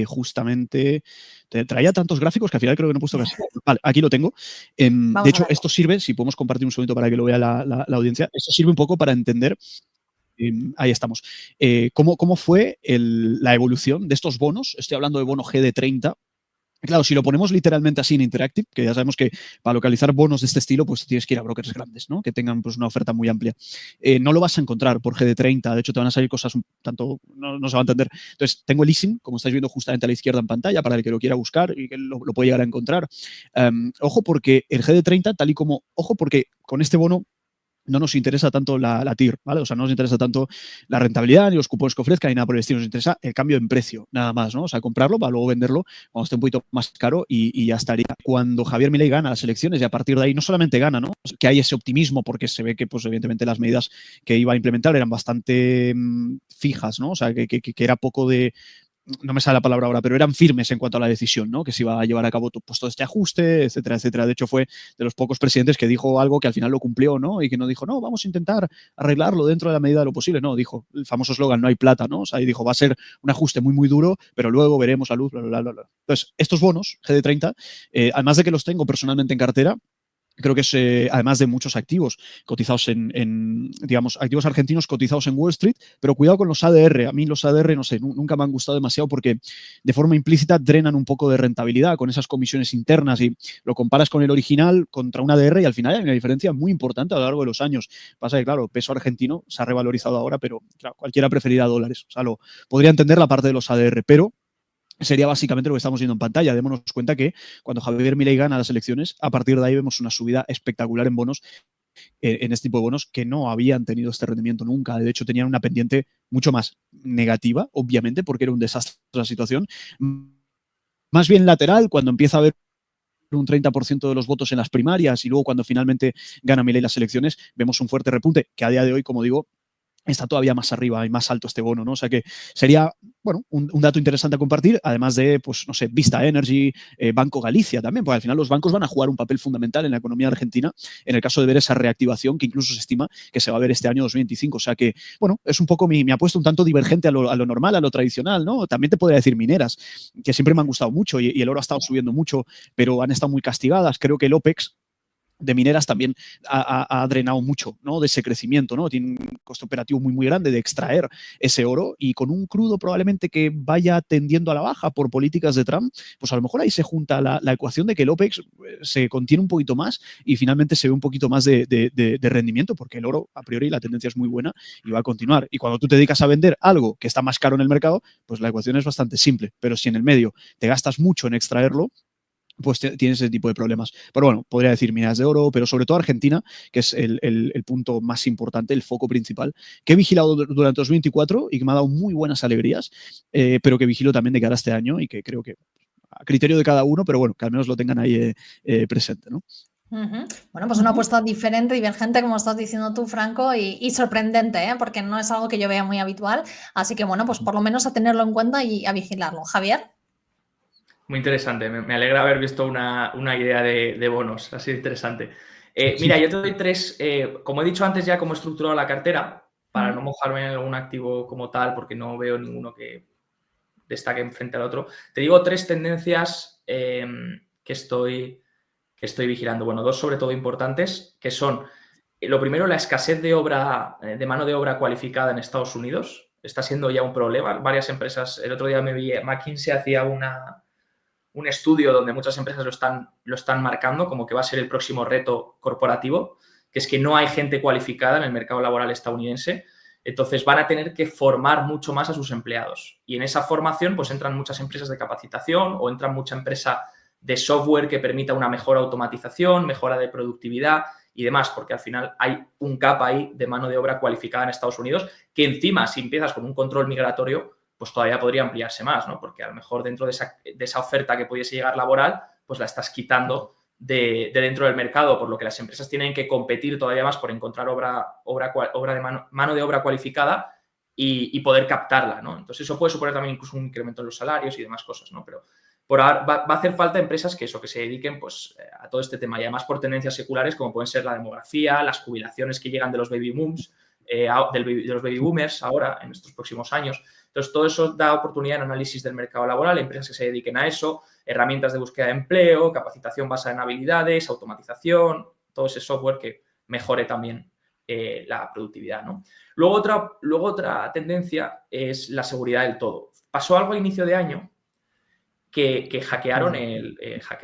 justamente traía tantos gráficos que al final creo que no he puesto casi. Vale, aquí lo tengo. De hecho, esto sirve, si podemos compartir un segundito para que lo vea la audiencia, esto sirve un poco para entender. Ahí estamos. ¿Cómo fue la evolución de estos bonos? Estoy hablando de bono GD30. Claro, si lo ponemos literalmente así en Interactive, que ya sabemos que para localizar bonos de este estilo, pues tienes que ir a brokers grandes, ¿no? Que tengan pues, una oferta muy amplia. No lo vas a encontrar por GD30, de hecho te van a salir cosas un tanto, no se va a entender. Entonces, tengo el easing, como estáis viendo justamente a la izquierda en pantalla, para el que lo quiera buscar y que lo puede llegar a encontrar. Ojo porque el GD30, tal y como, ojo porque con este bono no nos interesa tanto la TIR, ¿vale? O sea, no nos interesa tanto la rentabilidad ni los cupones que ofrezca ni nada por el estilo. Nos interesa el cambio en precio, nada más, ¿no? O sea, comprarlo para luego venderlo cuando esté un poquito más caro y ya estaría. Cuando Javier Milei gana las elecciones y a partir de ahí no solamente gana, ¿no? Que hay ese optimismo porque se ve que, pues, evidentemente las medidas que iba a implementar eran bastante fijas, ¿no? O sea, que era poco de no me sale la palabra ahora, pero eran firmes en cuanto a la decisión, ¿no? Que se iba a llevar a cabo pues, todo este ajuste, etcétera, etcétera. De hecho, fue de los pocos presidentes que dijo algo que al final lo cumplió, ¿no? Y que no dijo, no, vamos a intentar arreglarlo dentro de la medida de lo posible. No, dijo el famoso eslogan, no hay plata, ¿no? O sea, y dijo, va a ser un ajuste muy, muy duro, pero luego veremos la luz, bla, bla, bla, bla. Entonces, estos bonos, GD30, además de que los tengo personalmente en cartera, creo que es, además de muchos activos cotizados digamos, activos argentinos cotizados en Wall Street, pero cuidado con los ADR. A mí los ADR, no sé, nunca me han gustado demasiado porque de forma implícita drenan un poco de rentabilidad con esas comisiones internas y lo comparas con el original contra un ADR y al final hay una diferencia muy importante a lo largo de los años. Pasa que, claro, el peso argentino se ha revalorizado ahora, pero claro, cualquiera preferirá dólares. O sea, podría entender la parte de los ADR, pero sería básicamente lo que estamos viendo en pantalla. Démonos cuenta que cuando Javier Milei gana las elecciones, a partir de ahí vemos una subida espectacular en bonos, en este tipo de bonos que no habían tenido este rendimiento nunca. De hecho, tenían una pendiente mucho más negativa, obviamente, porque era un desastre la situación. Más bien lateral, cuando empieza a haber un 30% de los votos en las primarias y luego cuando finalmente gana Milei las elecciones, vemos un fuerte repunte que a día de hoy, como digo, está todavía más arriba y más alto este bono, ¿no? O sea que sería, bueno, un dato interesante a compartir, además de, pues, no sé, Vista Energy, Banco Galicia también, porque al final los bancos van a jugar un papel fundamental en la economía argentina en el caso de ver esa reactivación que incluso se estima que se va a ver este año 2025. O sea que, bueno, es un poco mi apuesta un tanto divergente a lo normal, a lo tradicional, ¿no? También te podría decir mineras, que siempre me han gustado mucho y el oro ha estado subiendo mucho, pero han estado muy castigadas. Creo que el OPEX de mineras también ha drenado mucho, ¿no? De ese crecimiento, ¿no? Tiene un costo operativo muy, muy grande de extraer ese oro y con un crudo probablemente que vaya tendiendo a la baja por políticas de Trump, pues a lo mejor ahí se junta la ecuación de que el OPEX se contiene un poquito más y finalmente se ve un poquito más de rendimiento porque el oro, a priori, la tendencia es muy buena y va a continuar. Y cuando tú te dedicas a vender algo que está más caro en el mercado, pues la ecuación es bastante simple. Pero si en el medio te gastas mucho en extraerlo, pues tienes ese tipo de problemas. Pero bueno, podría decir minas de oro, pero sobre todo Argentina, que es el punto más importante, el foco principal, que he vigilado durante 2024 y que me ha dado muy buenas alegrías, pero que vigilo también de cara a este año y que creo que a criterio de cada uno, pero bueno, que al menos lo tengan ahí presente, ¿no? Bueno, pues una apuesta diferente, divergente, como estás diciendo tú, Franco, y sorprendente, ¿eh? Porque no es algo que yo vea muy habitual. Así que, bueno, pues por lo menos a tenerlo en cuenta y a vigilarlo. Javier. Muy interesante, me alegra haber visto una idea de bonos, ha sido interesante. Mira, yo te doy tres, como he dicho antes ya, cómo he estructurado la cartera, para no mojarme en algún activo como tal, porque no veo ninguno que destaque frente al otro. Te digo tres tendencias que estoy vigilando. Bueno, dos sobre todo importantes, que son, lo primero, la escasez de mano de obra cualificada en Estados Unidos. Está siendo ya un problema. Varias empresas, el otro día me vi, McKinsey hacía un estudio donde muchas empresas lo están marcando como que va a ser el próximo reto corporativo, que es que no hay gente cualificada en el mercado laboral estadounidense. Entonces van a tener que formar mucho más a sus empleados. Y en esa formación pues entran muchas empresas de capacitación o entran mucha empresa de software que permita una mejor automatización, mejora de productividad y demás, porque al final hay un gap ahí de mano de obra cualificada en Estados Unidos que encima, si empiezas con un control migratorio, pues todavía podría ampliarse más, ¿no? Porque a lo mejor dentro de esa oferta que pudiese llegar laboral, pues la estás quitando de dentro del mercado, por lo que las empresas tienen que competir todavía más por encontrar mano de obra cualificada y poder captarla, ¿no? Entonces eso puede suponer también incluso un incremento en los salarios y demás cosas, ¿no? Pero por ahora va a hacer falta empresas que se dediquen pues, a todo este tema y además por tendencias seculares como pueden ser la demografía, las jubilaciones que llegan de los baby booms, de los baby boomers ahora en estos próximos años. Entonces, todo eso da oportunidad en análisis del mercado laboral, empresas que se dediquen a eso, herramientas de búsqueda de empleo, capacitación basada en habilidades, automatización, todo ese software que mejore también la productividad, ¿no? Luego otra tendencia es la seguridad del todo. Pasó algo a inicio de año que hackearon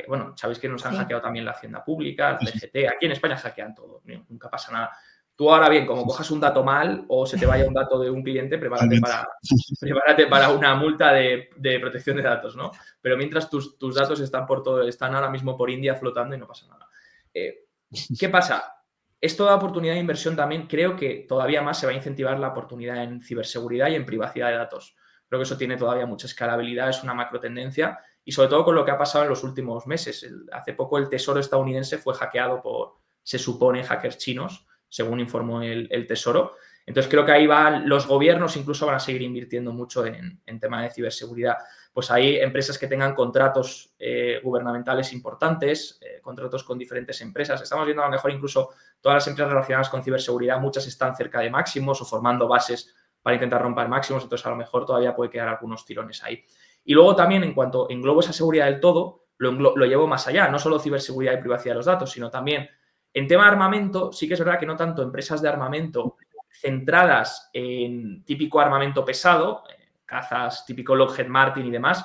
bueno, sabéis que nos han hackeado también la Hacienda Pública, el CGT, aquí en España hackean todo, nunca pasa nada. Tú ahora bien, como cojas un dato mal o se te vaya un dato de un cliente, prepárate para una multa de protección de datos, ¿no? Pero mientras tus datos están ahora mismo por India flotando y no pasa nada. ¿Qué pasa? Esto da oportunidad de inversión también. Creo que todavía más se va a incentivar la oportunidad en ciberseguridad y en privacidad de datos. Creo que eso tiene todavía mucha escalabilidad, es una macro tendencia y sobre todo con lo que ha pasado en los últimos meses. Hace poco el Tesoro estadounidense fue hackeado por, se supone, hackers chinos, según informó el Tesoro. Entonces creo que ahí los gobiernos incluso van a seguir invirtiendo mucho en tema de ciberseguridad. Pues hay empresas que tengan contratos gubernamentales importantes, contratos con diferentes empresas. Estamos viendo a lo mejor incluso todas las empresas relacionadas con ciberseguridad, muchas están cerca de máximos o formando bases para intentar romper máximos, entonces a lo mejor todavía puede quedar algunos tirones ahí. Y luego también en cuanto englobo esa seguridad del todo, lo llevo más allá, no solo ciberseguridad y privacidad de los datos, sino también en tema de armamento. Sí que es verdad que no tanto empresas de armamento centradas en típico armamento pesado, cazas típico Lockheed Martin y demás,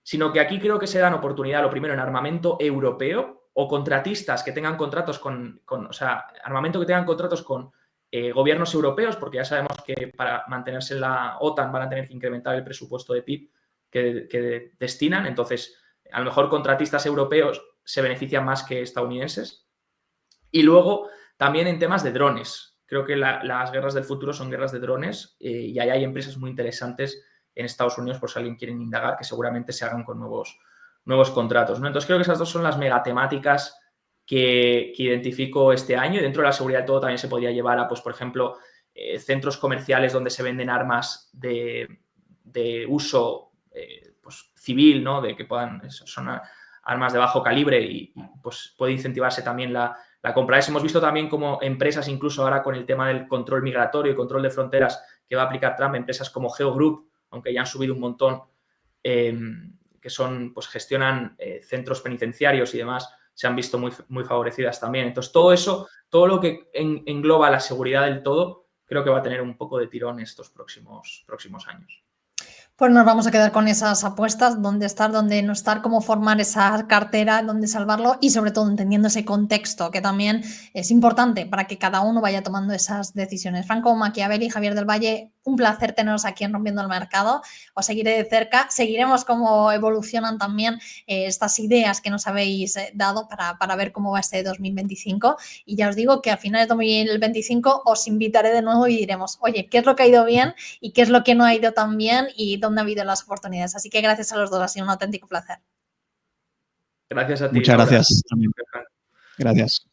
sino que aquí creo que se dan oportunidad, lo primero, en armamento europeo o contratistas que tengan contratos o sea, armamento que tengan contratos con gobiernos europeos, porque ya sabemos que para mantenerse en la OTAN van a tener que incrementar el presupuesto de PIB que destinan. Entonces, a lo mejor contratistas europeos se benefician más que estadounidenses. Y luego, también en temas de drones. Creo que las guerras del futuro son guerras de drones y ahí hay empresas muy interesantes en Estados Unidos, por si alguien quiere indagar, que seguramente se hagan con nuevos contratos, ¿no? Entonces, creo que esas dos son las megatemáticas que identifico este año. Y dentro de la seguridad de todo también se podría llevar a, pues, por ejemplo, centros comerciales donde se venden armas de uso pues, civil, ¿no? De que son armas de bajo calibre y pues puede incentivarse también la compra. Hemos visto también como empresas, incluso ahora con el tema del control migratorio y control de fronteras que va a aplicar Trump, empresas como GeoGroup, aunque ya han subido un montón, que pues gestionan centros penitenciarios y demás, se han visto muy favorecidas también. Entonces, todo eso, todo lo que engloba la seguridad del todo, creo que va a tener un poco de tirón estos próximos años. Pues nos vamos a quedar con esas apuestas, dónde estar, dónde no estar, cómo formar esa cartera, dónde salvarlo y sobre todo entendiendo ese contexto que también es importante para que cada uno vaya tomando esas decisiones. Franco Machiavelli, Javier del Valle, un placer teneros aquí en Rompiendo el Mercado. Os seguiré de cerca, seguiremos cómo evolucionan también estas ideas que nos habéis dado para ver cómo va este 2025 y ya os digo que a finales de 2025 os invitaré de nuevo y diremos, oye, ¿qué es lo que ha ido bien y qué es lo que no ha ido tan bien y dónde ha habido las oportunidades? Así que gracias a los dos, ha sido un auténtico placer. Gracias a ti. Muchas gracias. Gracias.